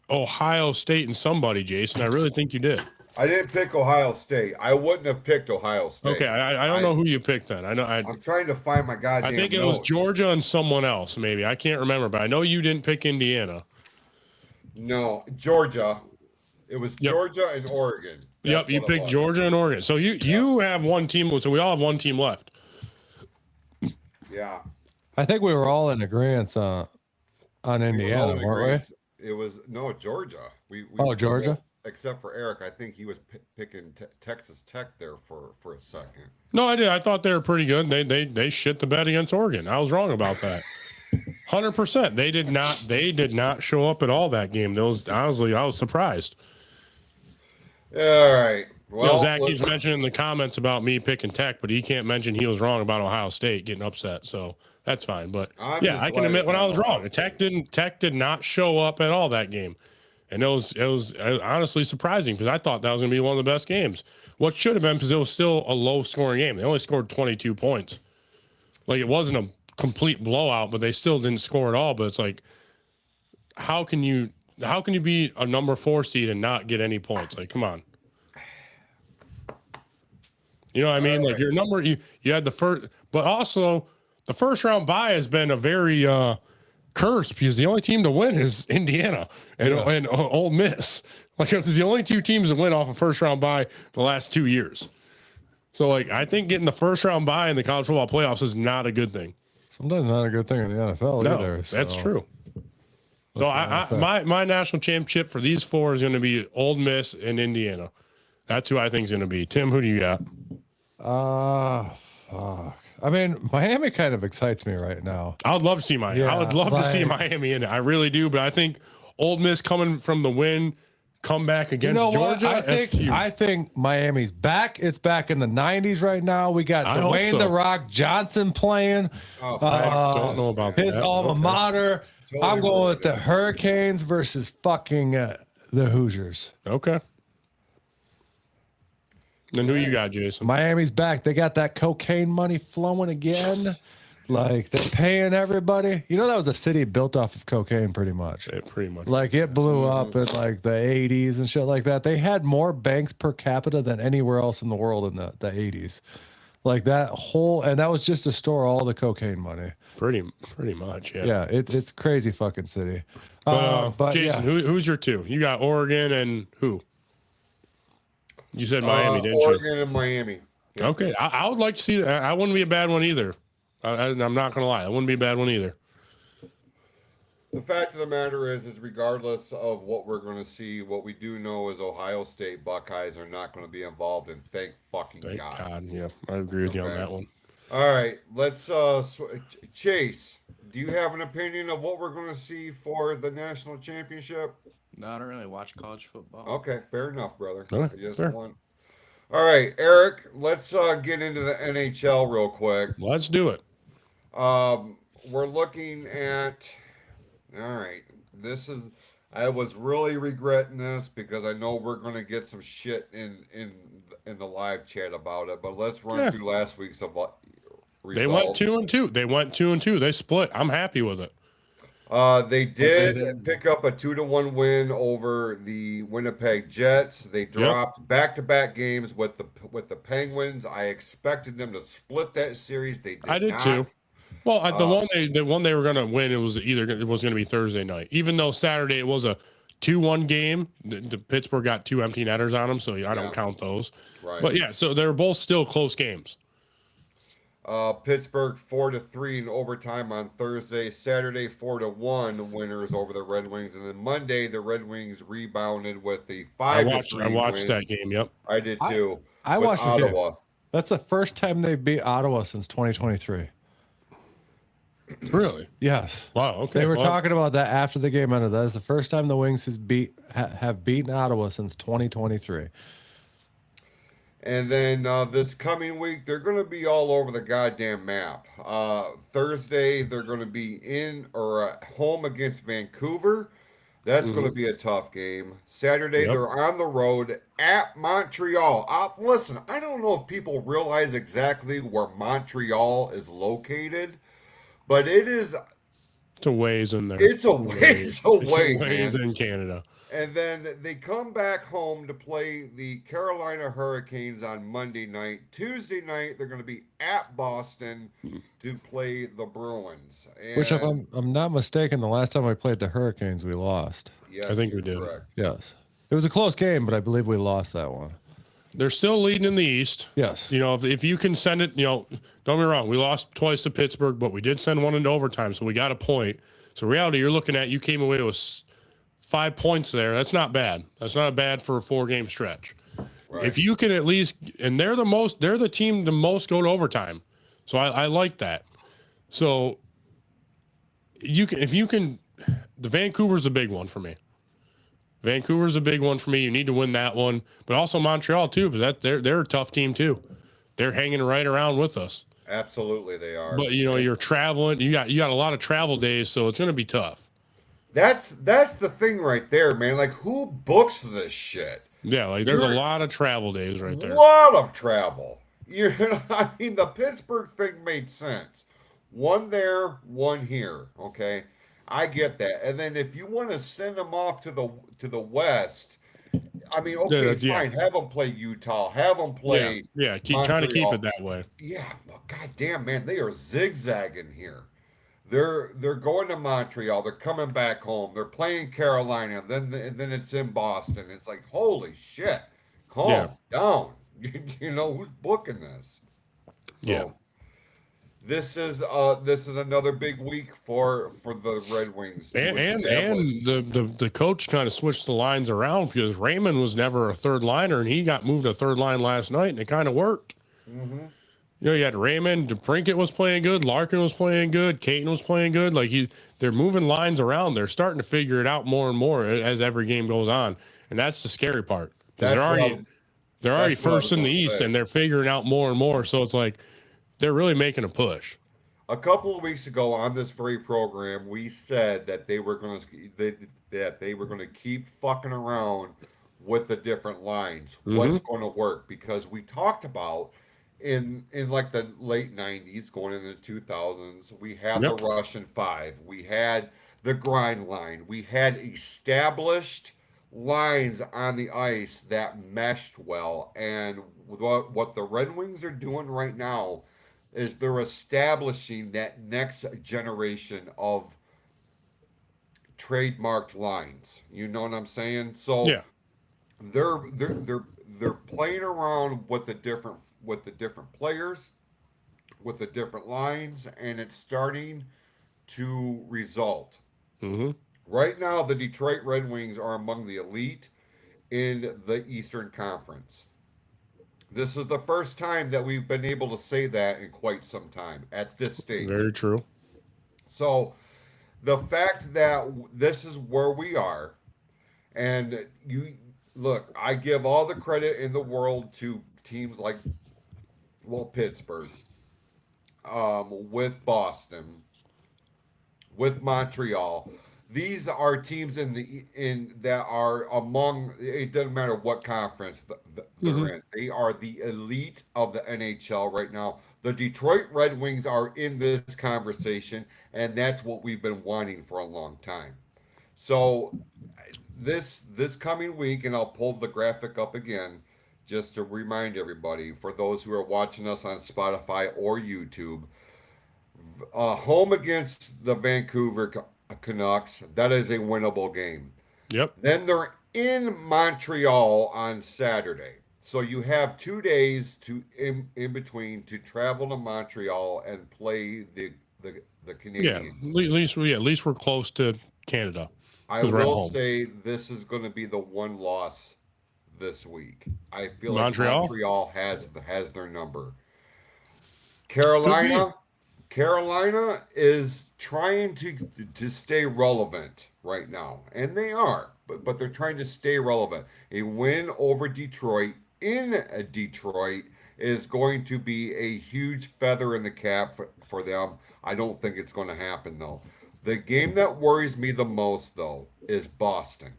Ohio State and somebody, Jason. I really think you did. I didn't pick Ohio State. I wouldn't have picked Ohio State. Okay, I don't know who you picked then. I'm trying to find my goddamn. I think it was notes. Georgia and someone else. Maybe I can't remember, but I know you didn't pick Indiana. No, Georgia. It was Yep. Georgia and Oregon. Yep, you what it picked was. Georgia and Oregon. So you have one team. So we all have one team left. Yeah. I think we were all in agreement on Indiana, We were all weren't agreed. It was Georgia. We Georgia? Except for Eric, I think he was picking Texas Tech there for a second. No, I did. I thought they were pretty good. They shit the bed against Oregon. I was wrong about that. 100%. They did not show up at all that game. Honestly, I was surprised. All right. Well, Zach keeps mentioning in the comments about me picking Tech, but he can't mention he was wrong about Ohio State getting upset. So that's fine. But I'm yeah, just I can glad admit it's when I not was wrong. Ohio Tech did not show up at all that game, and it was honestly surprising because I thought that was going to be one of the best games. What should have been, because it was still a low scoring game. They only scored 22 points. Like, it wasn't a complete blowout, but they still didn't score at all. But it's like, how can you be a number 4 seed and not get any points? Like, come on. You know what I mean? Like, your number, you had the first, but also the first round bye has been a very curse, because the only team to win is Indiana and Ole Miss. Like, it's the only two teams that win off a first round bye the last 2 years. So, like, I think getting the first round bye in the college football playoffs is not a good thing. Sometimes not a good thing in the NFL No, either. that's so. true. So my national championship for these four is going to be Ole Miss and Indiana. That's who I think is going to be. Tim, who do you got? Fuck. I mean, Miami kind of excites me right now. I would love to see Miami. I would love to see Miami in it. I really do. But I think Ole Miss coming from the win, come back against Georgia. I think Miami's back. It's back in the 90s right now. We got I hope Dwayne so. The Rock Johnson playing. Oh, I don't know about His that. alma Okay. mater. Totally I'm going with ruined the it. Hurricanes versus fucking the Hoosiers. Okay. Then who you got, Jason? Miami's back. They got that cocaine money flowing again. Like, they're paying everybody. You know, that was a city built off of cocaine pretty much. Yeah, pretty much. Like, it blew up in like the 80s and shit like that. They had more banks per capita than anywhere else in the world in the 80s. Like, that whole, and that was just to store all the cocaine money. Pretty much, yeah. Yeah, it's crazy fucking city. But Jason, yeah. who's your two? You got Oregon and who? You said Miami, didn't Oregon and Miami. you? Okay, I would like to see that. I wouldn't be a bad one either. I'm not gonna lie, I wouldn't be a bad one either. The fact of the matter is regardless of what we're going to see, what we do know is Ohio State Buckeyes are not going to be involved, and thank fucking Thank God. God. Yeah, I agree with you on Okay. that one. All right, let's Chase. Do you have an opinion of what we're going to see for the national championship? No, I don't really watch college football. Okay, fair enough, brother. All right, I just fair. want. All right, Eric. Let's get into the NHL real quick. Let's do it. We're looking at. All right, this is. I was really regretting this because I know we're going to get some shit in the live chat about it. But let's run Yeah. through last week's They went results. 2-2. They went 2-2. They split. I'm happy with it. They did pick up a 2-1 win over the Winnipeg Jets. They dropped back-to-back games with the Penguins. I expected them to split that series. They did I did not. too. Well, the one they were going to win, it was going to be Thursday night. Even though Saturday it was a 2-1 game, the Pittsburgh got 2 empty netters on them, so I don't count those. Right. But yeah, so they're both still close games. Pittsburgh 4-3 in overtime on Thursday. Saturday 4-1 winners over the Red Wings, and then Monday the Red Wings rebounded with the 5-3 I watched win. that game. Yep. I did too. I with watched this game. Ottawa. That's the first time they beat Ottawa since 2023. Really? Yes. Wow. Okay. They were well, talking about that after the game ended. That is the first time the Wings have beaten Ottawa since 2023. And then this coming week, they're going to be all over the goddamn map. Thursday, they're going to be in or home against Vancouver. That's going to be a tough game. Saturday, they're on the road at Montreal. Listen, I don't know if people realize exactly where Montreal is located, but it's a ways in there. It's a ways away, It's a ways man. in Canada. And then they come back home to play the Carolina Hurricanes on Monday night. Tuesday night, they're going to be at Boston to play the Bruins. And Which, if I'm not mistaken, the last time we played the Hurricanes, we lost. yes, I think we you're did. correct. Yes. It was a close game, but I believe we lost that one. They're still leading in the East. Yes. You know, if you can send it, don't get me wrong. We lost twice to Pittsburgh, but we did send one into overtime, so we got a point. So reality, you're looking at, you came away with 5 points there. That's not bad. That's not bad for a 4-game stretch. Right. If you can at least, and they're the team the most go to overtime. So I like that. So if you can, the Vancouver's a big one for me. Vancouver's a big one for me. You need to win that one, but also Montreal too, because they're a tough team too. They're hanging right around with us. Absolutely, they are. But you're traveling. You got a lot of travel days, so it's going to be tough. That's the thing right there, man. Like, who books this shit? Yeah, like there's a lot of travel days right there. A lot of travel. I mean, the Pittsburgh thing made sense. One there, one here. Okay, I get that. And then if you want to send them off to the West, I mean, okay, fine. Have them play Utah. Have them play. Yeah. Keep trying to keep it that way. Yeah, but goddamn, man, they are zigzagging here. They're going to Montreal. They're coming back home. They're playing Carolina. Then it's in Boston. It's like, holy shit, calm down. You know who's booking this? So, this is another big week for the Red Wings. And the coach kind of switched the lines around because Raymond was never a third liner and he got moved to third line last night and it kind of worked. Mm-hmm. You had Raymond, DeBrincat was playing good, Larkin was playing good, Caton was playing good. Like they're moving lines around. They're starting to figure it out more and more as every game goes on, and that's the scary part. They're already first in the East, and they're figuring out more and more. So it's like they're really making a push. A couple of weeks ago on this very program, we said that they were going to keep fucking around with the different lines. Mm-hmm. What's going to work? Because we talked about. In like the late 90s going into the 2000s, we had the Russian 5, we had the grind line, we had established lines on the ice that meshed well. And what the Red Wings are doing right now is they're establishing that next generation of trademarked lines. You know what I'm saying? So they're playing around with the different players, with the different lines, and it's starting to result. Mm-hmm. Right now, the Detroit Red Wings are among the elite in the Eastern Conference. This is the first time that we've been able to say that in quite some time at this stage. Very true. So the fact that this is where we are, and look, I give all the credit in the world to teams like Pittsburgh. with Boston, with Montreal. These are teams in that are among. It doesn't matter what conference they're in. They are the elite of the NHL right now. The Detroit Red Wings are in this conversation, and that's what we've been wanting for a long time. So this coming week, and I'll pull the graphic up again just to remind everybody for those who are watching us on Spotify or YouTube. Home against the Vancouver Canucks, that is a winnable game. Yep. Then they're in Montreal on Saturday. So you have 2 days to in between to travel to Montreal and play the Yeah. Canadians. At least we're close to Canada. I 'Cause we're at will home. say this is going to be the one loss this week. I feel like Montreal? Montreal has their number. Carolina is trying to stay relevant right now, and they are, but they're trying to stay relevant. A win over Detroit in Detroit is going to be a huge feather in the cap for them. I don't think it's going to happen though. The game that worries me the most though is Boston.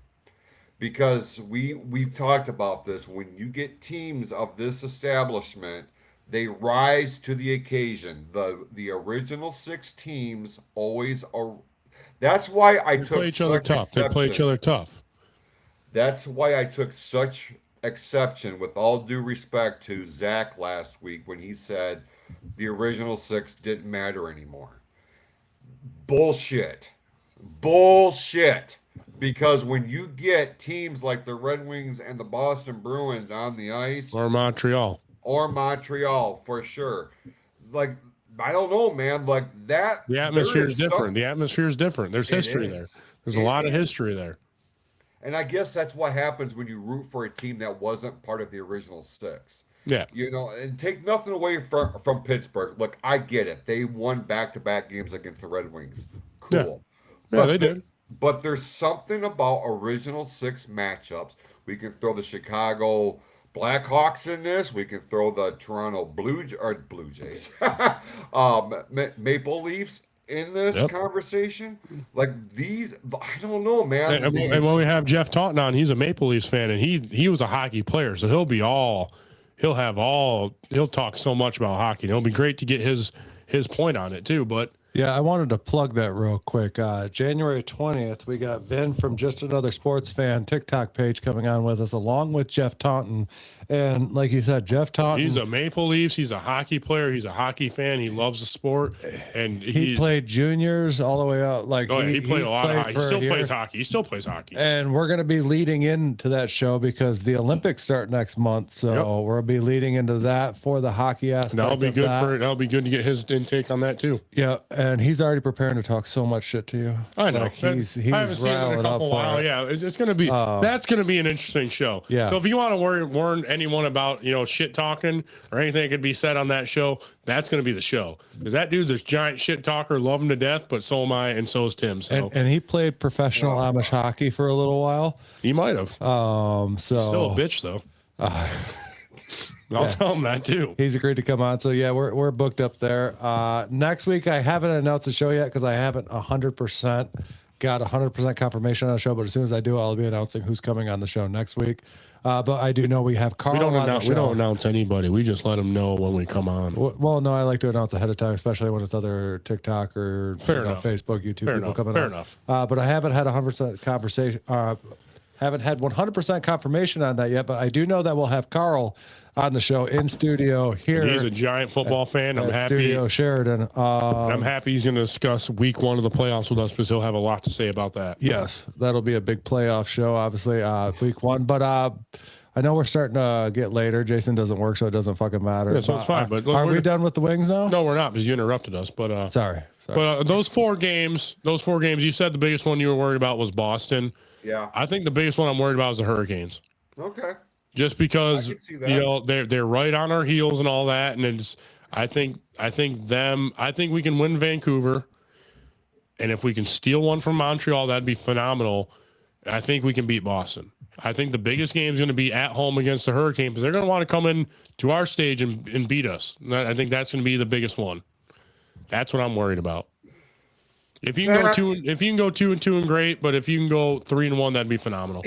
Because we've talked about this. When you get teams of this establishment, they rise to the occasion. The original six teams always are. That's why I They took play each other such tough. They play each exception. other tough. That's why I took such exception, with all due respect to Zach last week when he said the original six didn't matter anymore. Bullshit. Bullshit. Because when you get teams like the Red Wings and the Boston Bruins on the ice, Or Montreal. or Montreal for sure, like, I don't know, man, like that. The there atmosphere is different. some- The atmosphere is different. There's It history there. is. There's a It lot of is. history there. And I guess that's what happens when you root for a team that wasn't part of the original six. Yeah. You know, and take nothing away from Pittsburgh. Look, I get it. They won back-to-back games against the Red Wings. Cool. Yeah, they there- did. But there's something about original six matchups. We can throw the Chicago Blackhawks in this. We can throw the Toronto Blue Jays, Maple Leafs in this Yep. conversation. Like these, I don't know, man. And when we have Jeff Taunton on, he's a Maple Leafs fan, and he was a hockey player, so he'll talk so much about hockey. And it'll be great to get his point on it too. But Yeah, I wanted to plug that real quick. January 20th, we got Vin from Just Another Sports Fan TikTok page coming on with us, along with Jeff Taunton. And like you said, Jeff Taunton, he's a Maple Leafs. He's a hockey player. He's a hockey fan. He loves the sport, and he played juniors all the way out. Like Oh, yeah, he played he's a lot of played hockey. He for a still year. plays hockey. He still plays hockey. And we're going to be leading into that show because the Olympics start next month. So Yep. we'll be leading into that for the hockey aspect. That'll be of good that. that'll be good to get his intake on that too. Yeah, and he's already preparing to talk so much shit to you. I know. Like, he's I haven't seen him in a riling up couple for while. it. Yeah, it's going to be that's going to be an interesting show. Yeah. So if you want to warn anyone about shit talking or anything that could be said on that show, that's going to be the show, because that dude's a giant shit talker. Love him to death, but so am I, and so is Tim. So And he played professional Amish hockey for a little while. he might have. So Still a bitch though. I'll tell him that too. he's agreed to come on. So yeah, we're booked up there. Next week I haven't announced the show yet because I haven't 100% got 100% confirmation on the show. But as soon as I do, I'll be announcing who's coming on the show next week. But I do know we have Carl We don't on the announce. show. We don't announce anybody. We just let them know when we come on. Well, no, I like to announce ahead of time, especially when it's other TikTok or Fair enough. Facebook, YouTube Fair people enough. coming Fair on. enough. But I haven't had 100% conversation. Haven't had 100% confirmation on that yet. But I do know that we'll have Carl on the show in studio here. He's a giant football fan. I'm at happy. Studio Sheridan. I'm happy he's going to discuss week 1 of the playoffs with us, because he'll have a lot to say about that. Yes, that'll be a big playoff show, obviously, week 1. But I know we're starting to get later. Jason doesn't work, so it doesn't fucking matter. Yeah, so it's fine, but are we're- we done with the wings now? No, we're not, because you interrupted us. But Sorry. But those four games, you said the biggest one you were worried about was Boston. Yeah. I think the biggest one I'm worried about is the Hurricanes, Okay. just because I can see that. they're right on our heels and all that, and it's I think we can win Vancouver, and if we can steal one from Montreal, that'd be phenomenal. I think we can beat Boston. I think the biggest game is going to be at home against the Hurricanes, because they're going to want to come in to our stage and beat us. And I think that's going to be the biggest one. That's what I'm worried about. If you can Zach- go 2-2 and great, but if you can go 3-1, that'd be phenomenal.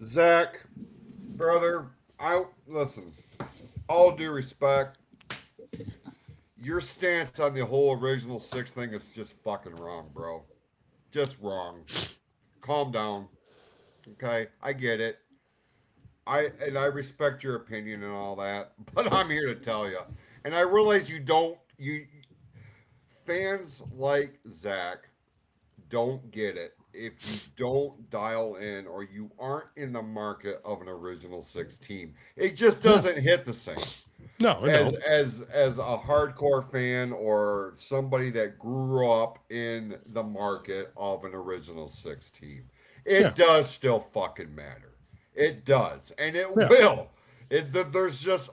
Zach, brother, listen. All due respect, your stance on the whole original six thing is just fucking wrong, bro. Just wrong. Calm down. Okay, I get it. I respect your opinion and all that, but I'm here to tell you. And I realize you fans like Zach don't get it if you don't dial in or you aren't in the market of an original six team. It just doesn't hit the same. No, As a hardcore fan or somebody that grew up in the market of an original six team, it does still fucking matter. It does, and it will. There's just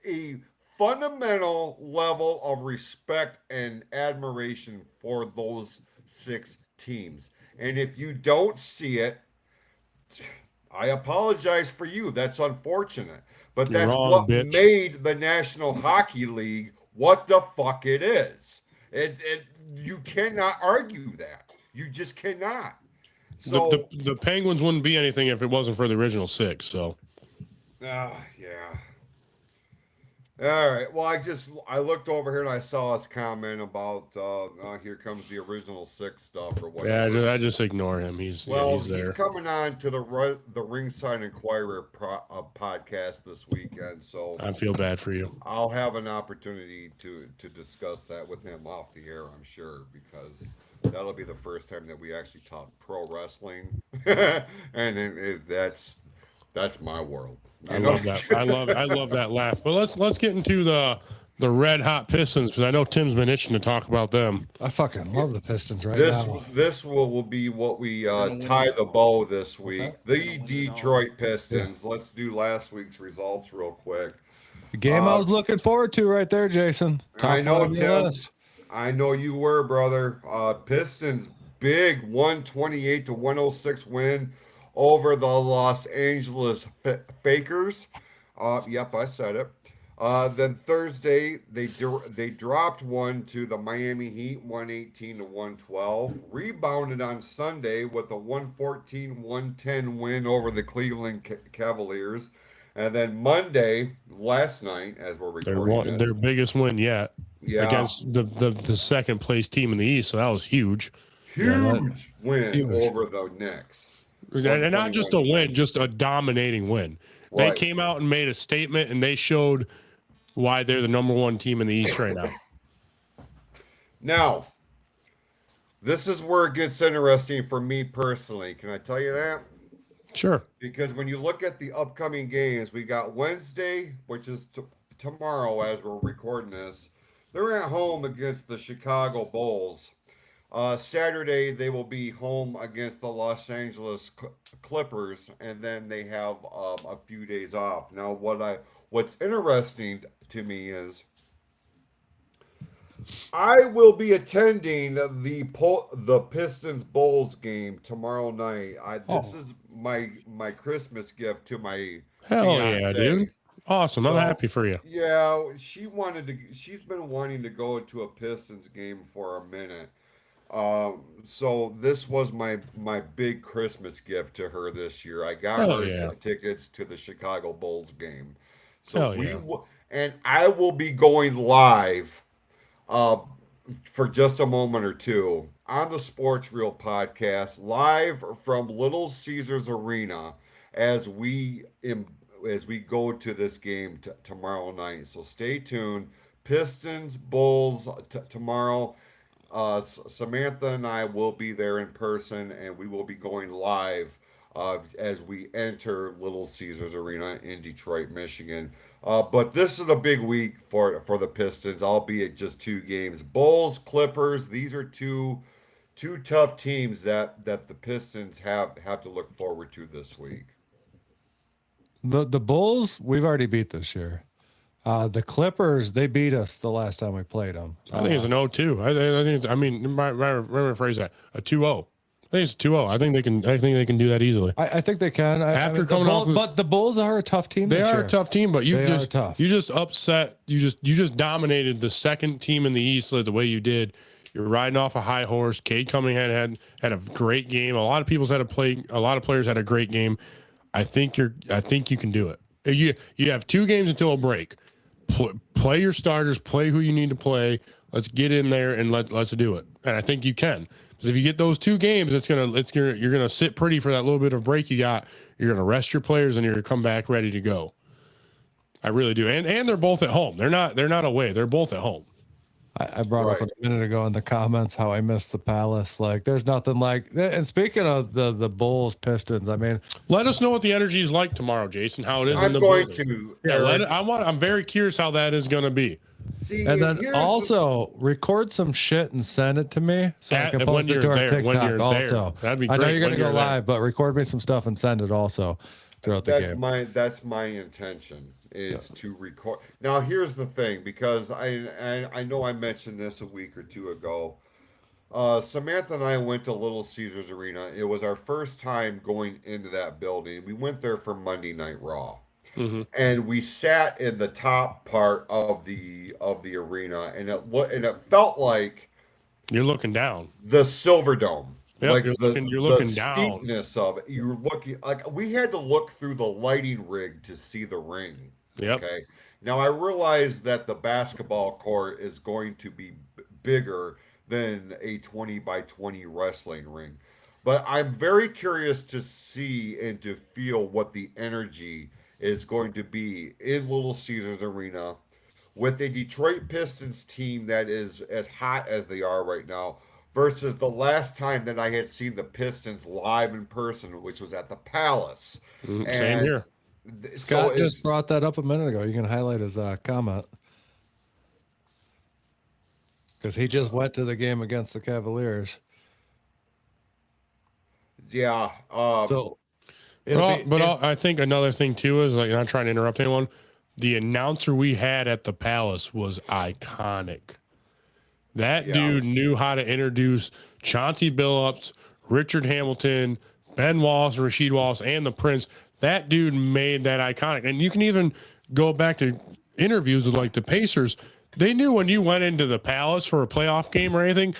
a fundamental level of respect and admiration for those six teams. And if you don't see it, I apologize for you. That's unfortunate. But You're that's wrong, what bitch. made the National Hockey League what the fuck it is. You cannot argue that. You just cannot. So the Penguins wouldn't be anything if it wasn't for the original six. So, yeah. All right. Well, I looked over here and I saw his comment about here comes the original six stuff or whatever. yeah, I just ignore him. He's there. He's coming on to the Ringside Inquirer podcast this weekend, so I feel bad for you. I'll have an opportunity to discuss that with him off the air, I'm sure, because that'll be the first time that we actually talk pro wrestling, and that's my world. I love that. I love that laugh. But let's get into the Red Hot Pistons, because I know Tim's been itching to talk about them. I fucking love the Pistons now. This will be what we tie the bow this week. The Detroit Pistons. Let's do last week's results real quick. The game I was looking forward to right there, Jason. I know, Tim. I know you were, brother. Pistons big 128-106 win over the Los Angeles Fakers. Yep, I said it. Then Thursday, they dropped one to the Miami Heat, 118-112. Rebounded on Sunday with a 114-110 win over the Cleveland Cavaliers. And then Monday, last night, as we're recording their biggest win yet against the second place team in the East. So that was huge. Huge win over the Knicks. And not just a win, just a dominating win. They came out and made a statement, and they showed why they're the number one team in the East right now. Now, this is where it gets interesting for me personally. Can I tell you that? Sure. Because when you look at the upcoming games, we got Wednesday, which is tomorrow as we're recording this. They're at home against the Chicago Bulls. Saturday, they will be home against the Los Angeles Clippers, and then they have a few days off. Now, what's interesting to me is I will be attending the Pistons Bulls game tomorrow night. This is my Christmas gift to my fiance. Yeah, dude. Awesome. I'm happy for you. Yeah, she's been wanting to go to a Pistons game for a minute. So this was my big Christmas gift to her this year. I got her tickets to the Chicago Bulls game. So and I will be going live for just a moment or two on the Sports Reel podcast, live from Little Caesars Arena as we go to this game tomorrow night. So stay tuned. Pistons, Bulls tomorrow. Samantha and I will be there in person, and we will be going live as we enter Little Caesars Arena in Detroit, Michigan. But this is a big week for the Pistons, albeit just 2 games. Bulls, Clippers, these are two tough teams that the Pistons have to look forward to this week. The Bulls, we've already beat this year. The Clippers, they beat us the last time we played them. I think it's an 0-2. I mean, rephrase that. A 2-0. think it's 2-0. I think they can do that easily. I think they can. After the coming off Bulls, but the Bulls are a tough team. They this are year. a tough team, but you They are tough. just upset. You just dominated the second team in the East the way you did. You're riding off a high horse. Cade Cunningham had a great game. A lot of players had a great game. I think you can do it. You have 2 games until a break. Play your starters. Play who you need to play. Let's get in there and let's do it. And I think you can. Because if you get those 2 games, you're gonna sit pretty for that little bit of break you got. You're gonna rest your players and you're gonna come back ready to go. I really do. And they're both at home. They're not away. They're both at home. I brought up a minute ago in the comments how I missed the Palace. Like, there's nothing like. And speaking of the Bulls Pistons, I mean, let us know what the energy is like tomorrow, Jason. How it is. I'm in the going building. to. Yeah, I'm very curious how that is going to be. See, and then here's also record some shit and send it to me so I can post it to our TikTok. Also, that'd be I know great. you're gonna When go you're there. live, but record me some stuff and send it also throughout the game. That's my intention is to record. Now here's the thing, because I know I mentioned this a week or 2 ago. Samantha and I went to Little Caesars Arena. It was our first time going into that building. We went there for Monday Night Raw. Mm-hmm. And we sat in the top part of the arena, and it felt like You're looking down. the Silver Dome. Yep, like you're looking the down. steepness of it. You're looking like we had to look through the lighting rig to see the ring. Yep. Okay. Now I realize that the basketball court is going to be bigger than a 20 by 20 wrestling ring, but I'm very curious to see and to feel what the energy is going to be in Little Caesars Arena with a Detroit Pistons team that is as hot as they are right now versus the last time that I had seen the Pistons live in person, which was at the Palace. Same here. Scott just brought that up a minute ago. You can highlight his comment because he just went to the game against the Cavaliers. Yeah. I think another thing too is, like, not trying to interrupt anyone. The announcer we had at the Palace was iconic. That dude knew how to introduce Chauncey Billups, Richard Hamilton, Ben Wallace, Rasheed Wallace, and the Prince. That dude made that iconic. And you can even go back to interviews with, like, the Pacers. They knew when you went into the Palace for a playoff game or anything,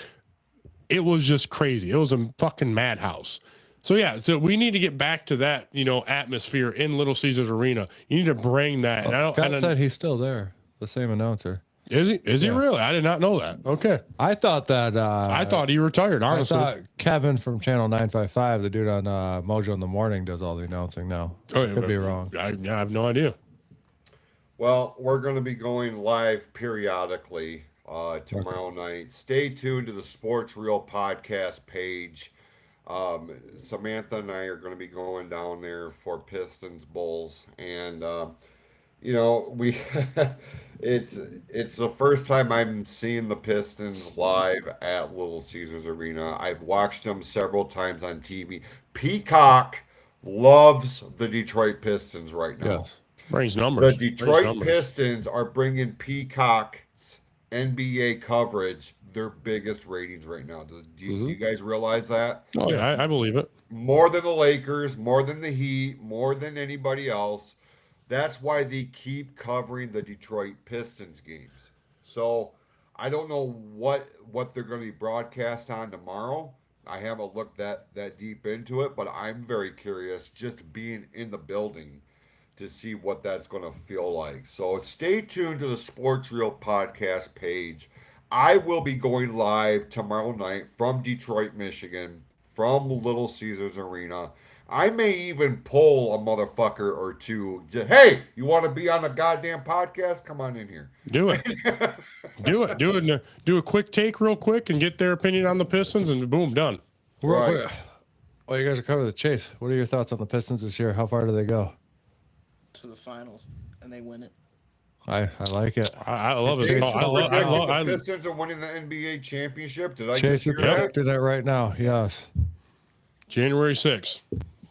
it was just crazy. It was a fucking madhouse. So we need to get back to that, atmosphere in Little Caesars Arena. You need to bring that. Scott said he's still there, the same announcer. Is he? Is he really? I did not know that. Okay. I thought that. I thought he retired, honestly. I thought Kevin from Channel 955, the dude on Mojo in the Morning, does all the announcing now. Could be wrong. I have no idea. Well, we're going to be going live periodically tomorrow night. Stay tuned to the Sports Reel podcast page. Samantha and I are going to be going down there for Pistons Bulls, and we it's the first time I'm seeing the Pistons live at Little Caesars Arena. I've watched them several times on TV. Peacock loves the Detroit Pistons right now. Yes. Brings numbers. The Detroit Pistons are bringing Peacock's NBA coverage their biggest ratings right now. Do you guys realize that? Oh, yeah, I believe it. More than the Lakers, more than the Heat, more than anybody else. That's why they keep covering the Detroit Pistons games. So I don't know what they're going to be broadcast on tomorrow. I haven't looked that deep into it, but I'm very curious just being in the building to see what that's going to feel like. So stay tuned to the Sports Reel podcast page. I will be going live tomorrow night from Detroit, Michigan, from Little Caesars Arena. I may even pull a motherfucker or two. Hey, you want to be on a goddamn podcast? Come on in here. Do it. Do it. Do a quick take real quick and get their opinion on the Pistons, and boom, done. Right. Well, you guys are covering the chase. What are your thoughts on the Pistons this year? How far do they go? To the finals, and they win it. I like it. I love it. Jason I the Pistons are winning the NBA championship. Did I Chase just hear is that? predicting it right now. Yes. January 6th.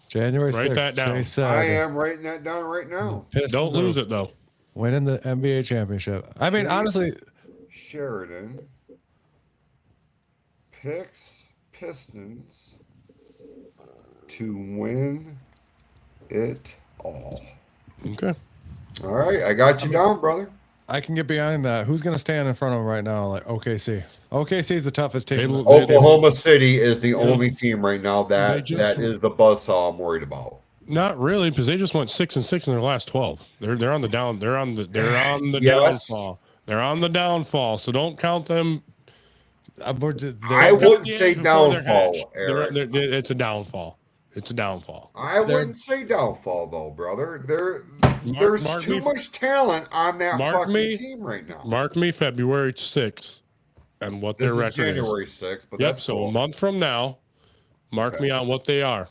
January 6th. Write that down. Chase said, I am writing that down right now. Pistons Don't lose it, though. Winning the NBA championship. I mean, honestly, Sheridan picks Pistons to win it all. Okay. All right, I got you down, brother. I can get behind that. Who's going to stand in front of them right now? Like OKC. OKC is the toughest team. They- Oklahoma City is the only team right now that just- that is the buzzsaw I'm worried about. Not really, because they just went 6-6 in their last 12. They're on the down. They're on the Yes. downfall. They're on the downfall. So don't count them. I wouldn't say before they're downfall, hatched. Eric. It's a downfall. It's a downfall. I wouldn't say downfall though, brother. There's mark too me- much talent on that mark fucking me- team right now. Mark me February 6th and what This their is record January is. 6th, but Yep. that's So cool. a month from now, mark me on what they are.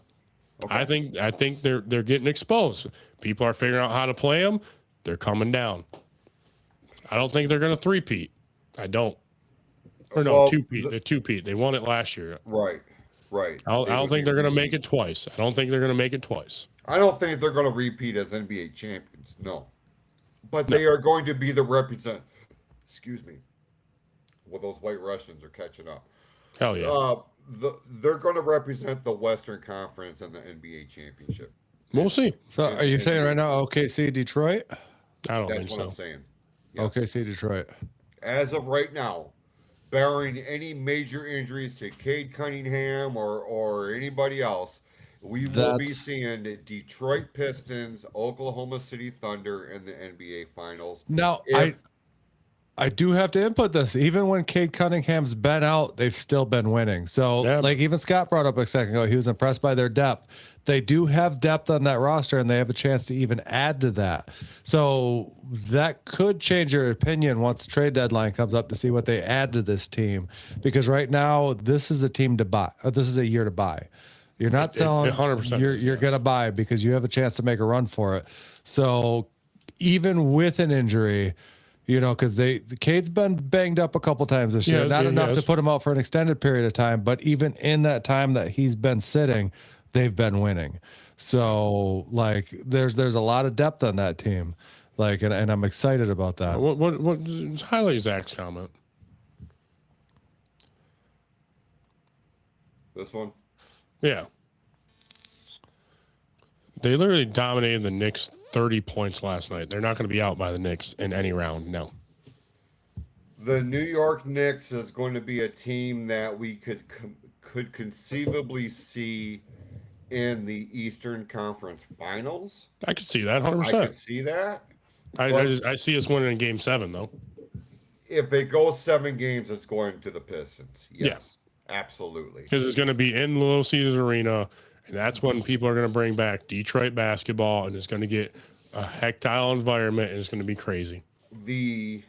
Okay. I think they're getting exposed. People are figuring out how to play them. They're coming down. I don't think they're going to three-peat. I don't. Or no, Well, two-peat. They're two-peat. They won it last year. Right. I don't think they're going to make it twice. I don't think they're going to make it twice. I don't think they're going to repeat as NBA champions. No. But they are going to be the represent. Excuse me. Well, those white Russians are catching up. Hell yeah. They're going to represent the Western Conference and the NBA championship. We'll see. So are you saying right now OKC Detroit? I don't That's think what so. I'm saying. Yeah. OKC Detroit. As of right now, barring any major injuries to Cade Cunningham or anybody else, we will be seeing the Detroit Pistons, Oklahoma City Thunder in the NBA Finals. Now If- I do have to input this. Even when Cade Cunningham's been out, they've still been winning. So, Yeah. like even Scott brought up a second ago, he was impressed by their depth. They do have depth on that roster, and they have a chance to even add to that. So that could change your opinion once the trade deadline comes up to see what they add to this team. Because right now, this is a team to buy. Or this is a year to buy. You're not selling. 100% You're going to buy because you have a chance to make a run for it. So even with an injury. You know, because the Cade's been banged up a couple times this year. Yeah, Not he enough has. to put him out for an extended period of time, but even in that time that he's been sitting, they've been winning. So, like, there's a lot of depth on that team. Like, and I'm excited about that. What highlight Zach's comment? This one? Yeah. They literally dominated the Knicks 30 points last night. They're not going to be out by the Knicks in any round. No. The New York Knicks is going to be a team that we could conceivably see in the Eastern Conference Finals. I could see that I 100%. could see that. I see us winning in game 7, though. If it goes 7 games, it's going to the Pistons. Yes, absolutely. Because it's going to be in Little Caesars Arena, and that's when people are going to bring back Detroit basketball, and it's going to get a hectile environment, and it's going to be crazy. The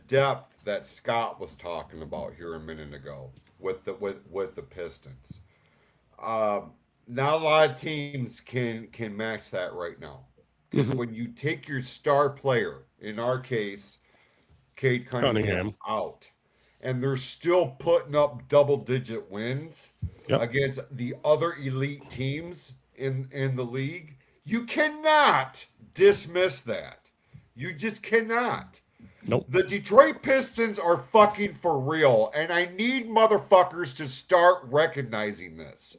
depth that Scott was talking about here a minute ago with the Pistons. Not a lot of teams can match that right now. Because when you take your star player, in our case, Cade Cunningham, out, and they're still putting up double-digit wins against the other elite teams in the league, you cannot dismiss that. You just cannot. Nope. The Detroit Pistons are fucking for real, and I need motherfuckers to start recognizing this.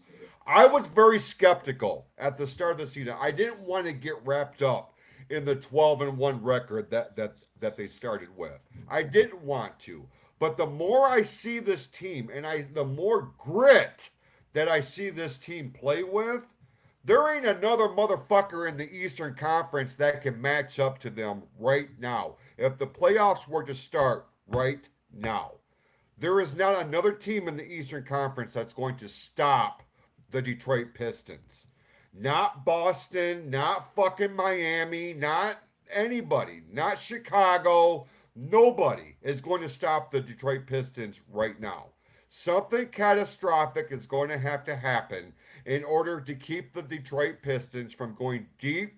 I was very skeptical at the start of the season. I didn't want to get wrapped up in the 12-1 record that they started with. I didn't want to. But the more I see this team and the more grit that I see this team play with, there ain't another motherfucker in the Eastern Conference that can match up to them right now. If the playoffs were to start right now, there is not another team in the Eastern Conference that's going to stop the Detroit Pistons. Not Boston, not fucking Miami, not anybody, not Chicago. Nobody is going to stop the Detroit Pistons right now. Something catastrophic is going to have to happen in order to keep the Detroit Pistons from going deep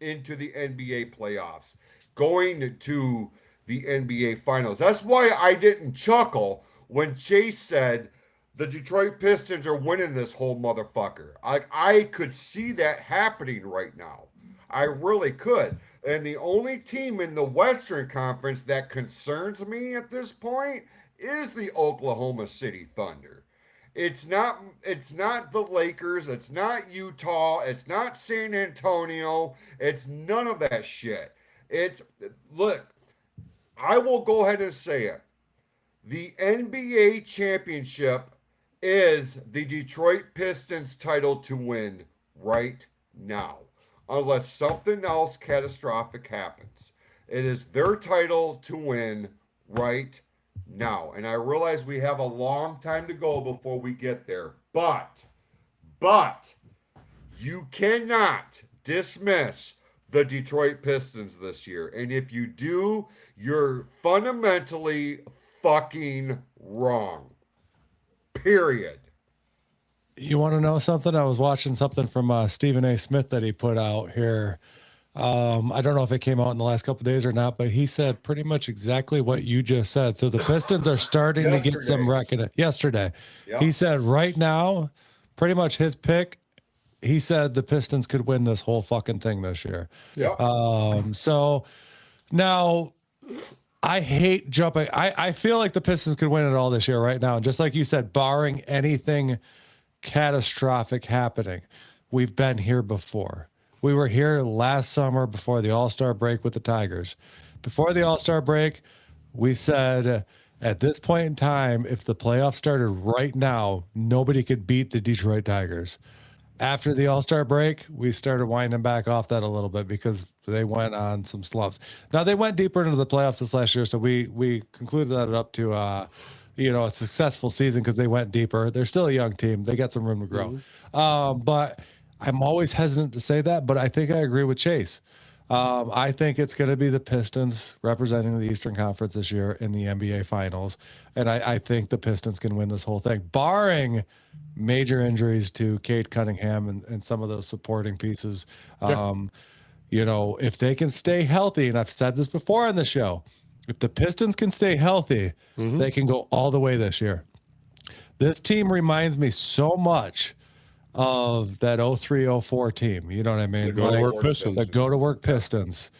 into the NBA playoffs, going to the NBA Finals. That's why I didn't chuckle when Chase said the Detroit Pistons are winning this whole motherfucker. I could see that happening right now. I really could. And the only team in the Western Conference that concerns me at this point is the Oklahoma City Thunder. It's not the Lakers, it's not Utah, it's not San Antonio, it's none of that shit. It's look, I will go ahead and say it. The NBA championship is the Detroit Pistons title to win right now, unless something else catastrophic happens. It is their title to win right now. And I realize we have a long time to go before we get there. But you cannot dismiss the Detroit Pistons this year. And if you do, you're fundamentally fucking wrong. Period. You want to know something? I was watching something from Stephen A. Smith that he put out here. I don't know if it came out in the last couple of days or not, but he said pretty much exactly what you just said. So the Pistons are starting to get some recognition. Yesterday, he said right now, pretty much his pick. He said the Pistons could win this whole fucking thing this year. So now I hate jumping. I feel like the Pistons could win it all this year right now. And just like you said, barring anything catastrophic happening, we've been here before. We were here last summer before the All-Star break with the Tigers. Before the All-Star break, we said at this point in time, if the playoffs started right now, nobody could beat the Detroit Tigers. After the All-Star break, we started winding back off that a little bit because they went on some slumps. Now, they went deeper into the playoffs this last year, so we concluded that up to a successful season because they went deeper. They're still a young team. They got some room to grow. But I'm always hesitant to say that, but I think I agree with Chase. I think it's going to be the Pistons representing the Eastern Conference this year in the NBA Finals. And I think the Pistons can win this whole thing, barring major injuries to Cade Cunningham and some of those supporting pieces. If they can stay healthy, and I've said this before on the show, if the Pistons can stay healthy, they can go all the way this year. This team reminds me so much of that 03-04 team. You know what I mean? The go-to-work Pistons. The go-to-work Pistons.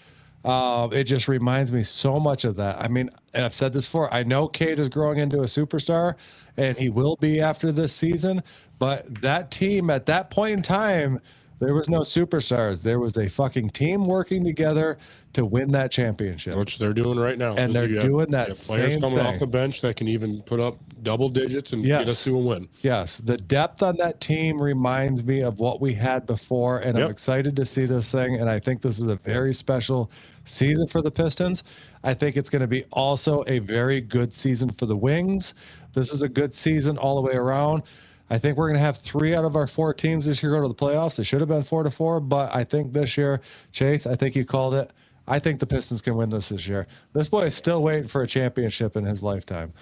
It just reminds me so much of that. I mean, and I've said this before, I know Cade is growing into a superstar, and he will be after this season, but that team at that point in time, there was no superstars. There was a fucking team working together to win that championship. Which they're doing right now. And they're doing that players same coming thing. off the bench that can even put up double digits and get us to a win. Yes. The depth on that team reminds me of what we had before, and I'm excited to see this thing. And I think this is a very special season for the Pistons. I think it's going to be also a very good season for the Wings. This is a good season all the way around. I think we're going to have 3 out of our 4 teams this year go to the playoffs. It should have been 4-4, but I think this year, Chase, I think you called it. I think the Pistons can win this year. This boy is still waiting for a championship in his lifetime.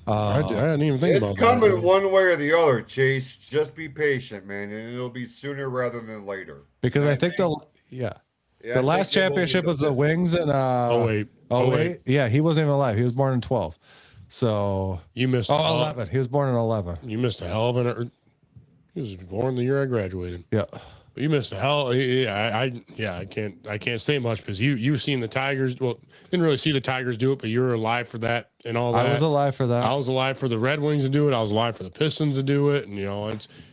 I didn't even think about that. It's coming one way or the other, Chase. Just be patient, man, and it'll be sooner rather than later. Because I think the last championship was the Wings in 08. Yeah, he wasn't even alive. He was born in 12. So you missed 11. He was born in 11. You missed a hell of an. He was born the year I graduated. Yeah. But you missed a hell. I can't say much because you've seen the Tigers. Well, didn't really see the Tigers do it, but you were alive for that and all that. I was alive for that. I was alive for the Red Wings to do it. I was alive for the Pistons to do it, and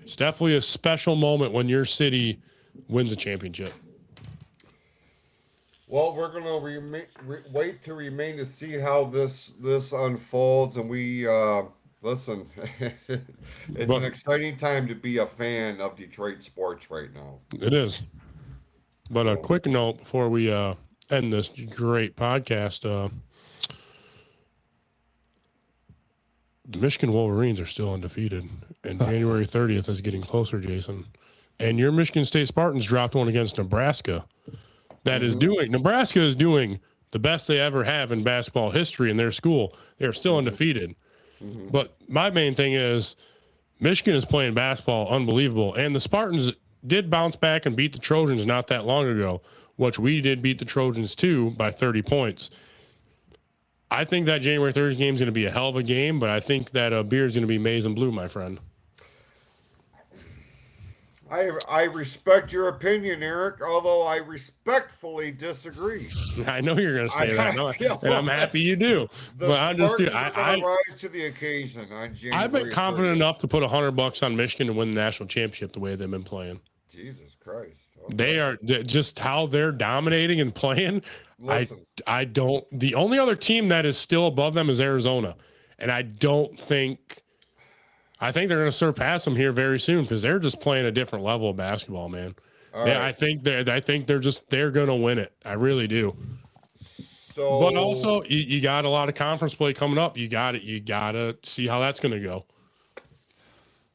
it's definitely a special moment when your city wins a championship. Well, we're going to wait to see how this unfolds, and we listen. It's an exciting time to be a fan of Detroit sports right now. It is. But a quick note before we end this great podcast: the Michigan Wolverines are still undefeated, and January 30th is getting closer, Jason. And your Michigan State Spartans dropped one against Nebraska. Nebraska is doing the best they ever have in basketball history in their school. They're still undefeated. But my main thing is Michigan is playing basketball unbelievable. And the Spartans did bounce back and beat the Trojans not that long ago, which we did beat the Trojans too by 30 points. I think that January 30th game is going to be a hell of a game, but I think that beer is going to be maize and blue, my friend. I respect your opinion, Eric, although I respectfully disagree. I know you're going to say I that, feel and I'm happy you do. The But I'm just, Spartans dude, are going to rise to the occasion on January I've been confident 30th. enough to put $100 on Michigan to win the national championship the way they've been playing. Jesus Christ. Okay. They are just how they're dominating and playing. Listen. I don't. The only other team that is still above them is Arizona, and I think they're going to surpass them here very soon because they're just playing a different level of basketball, man. All Yeah, right. I think they're going to win it. I really do. So, But also, you got a lot of conference play coming up. You got to see how that's going to go.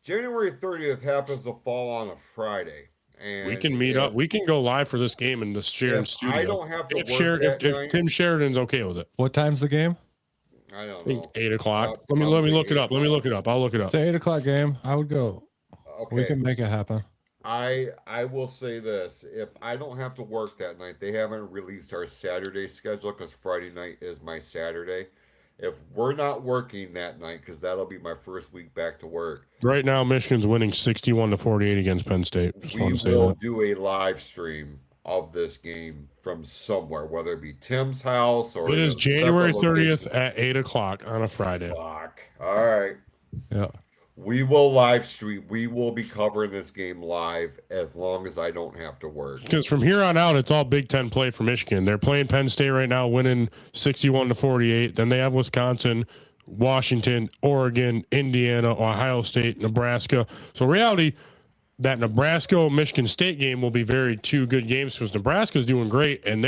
January 30th happens to fall on a Friday. And We can meet up. We can go live for this game in the Sheridan if studio. I don't have to if work that if night, Tim Sheridan's okay with it. What time's the game? I don't I think know. 8 o'clock. Uh, Let me look probably it up. Let me look it up. I'll look it up. It's an 8 o'clock game. I would go. Okay. We can make it happen. I will say this: if I don't have to work that night, they haven't released our Saturday schedule because Friday night is my Saturday. If we're not working that night, because that'll be my first week back to work, Right now, Michigan's winning 61-48 against Penn State. Just we want to say will that. do a live stream of this game from somewhere, whether it be Tim's house or It is in January several 30th locations. at 8 o'clock on a Friday. Fuck. All right. Yeah. We will live stream. We will be covering this game live as long as I don't have to work. Because from here on out, it's all Big Ten play for Michigan. They're playing Penn State right now, winning 61-48. Then they have Wisconsin, Washington, Oregon, Indiana, Ohio State, Nebraska. So reality, that Nebraska-Michigan State game will be two good games because Nebraska's doing great, and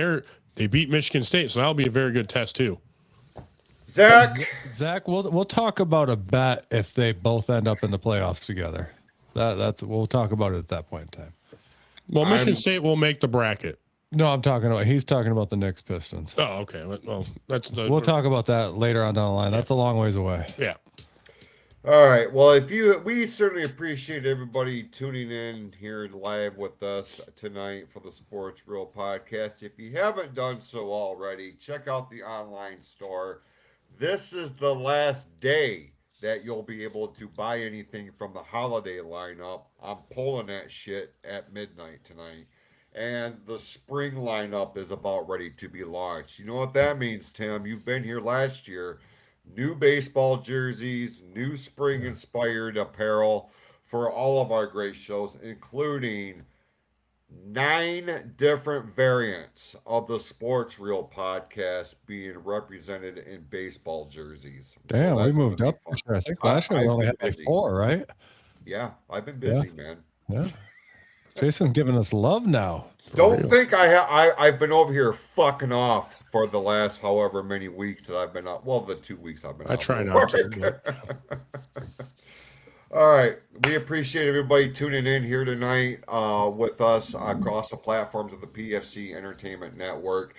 they beat Michigan State, so that'll be a very good test too. Zach, we'll talk about a bet if they both end up in the playoffs together. We'll talk about it at that point in time. Well, Michigan State will make the bracket. No, he's talking about the Knicks Pistons. Oh, okay. Well, We'll talk about that later on down the line. That's a long ways away. Yeah. All right. Well, we certainly appreciate everybody tuning in here live with us tonight for the Sports Real podcast. If you haven't done so already, check out the online store. This is the last day that you'll be able to buy anything from the holiday lineup. I'm pulling that shit at midnight tonight. And the spring lineup is about ready to be launched. You know what that means, Tim? You've been here last year. New baseball jerseys, new spring-inspired apparel for all of our great shows, including 9 different variants of the Sports Real podcast being represented in baseball jerseys. Damn, we that's moved gonna up be for fun. sure. I think last year we only had I've been like busy. 4, right? Yeah, I've been busy, man. Yeah. Jason's giving us love now. Don't think I've been over here fucking off for the last however many weeks that I've been out. Well, the 2 weeks I've been out. I try of not to. work. but- All right. We appreciate everybody tuning in here tonight with us across the platforms of the PFC Entertainment Network.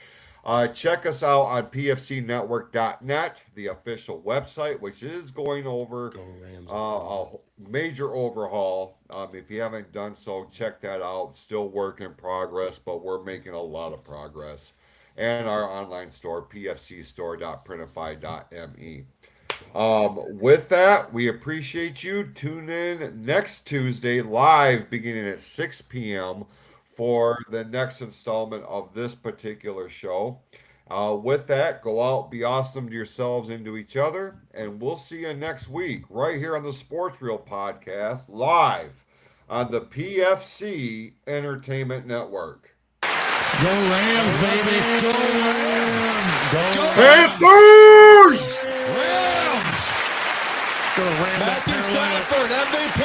Check us out on pfcnetwork.net, the official website, which is going over a major overhaul. If you haven't done so, check that out. Still work in progress, but we're making a lot of progress. And our online store, pfcstore.printify.me. With that, we appreciate you. Tune in next Tuesday live beginning at 6 p.m. for the next installment of this particular show. With that, go out, be awesome to yourselves and to each other, and we'll see you next week right here on the Sports Reel podcast live on the PFC Entertainment Network. Go Rams, baby. Go Rams. Go Panthers! Rams! Go Rams. Matthew Stafford, MVP!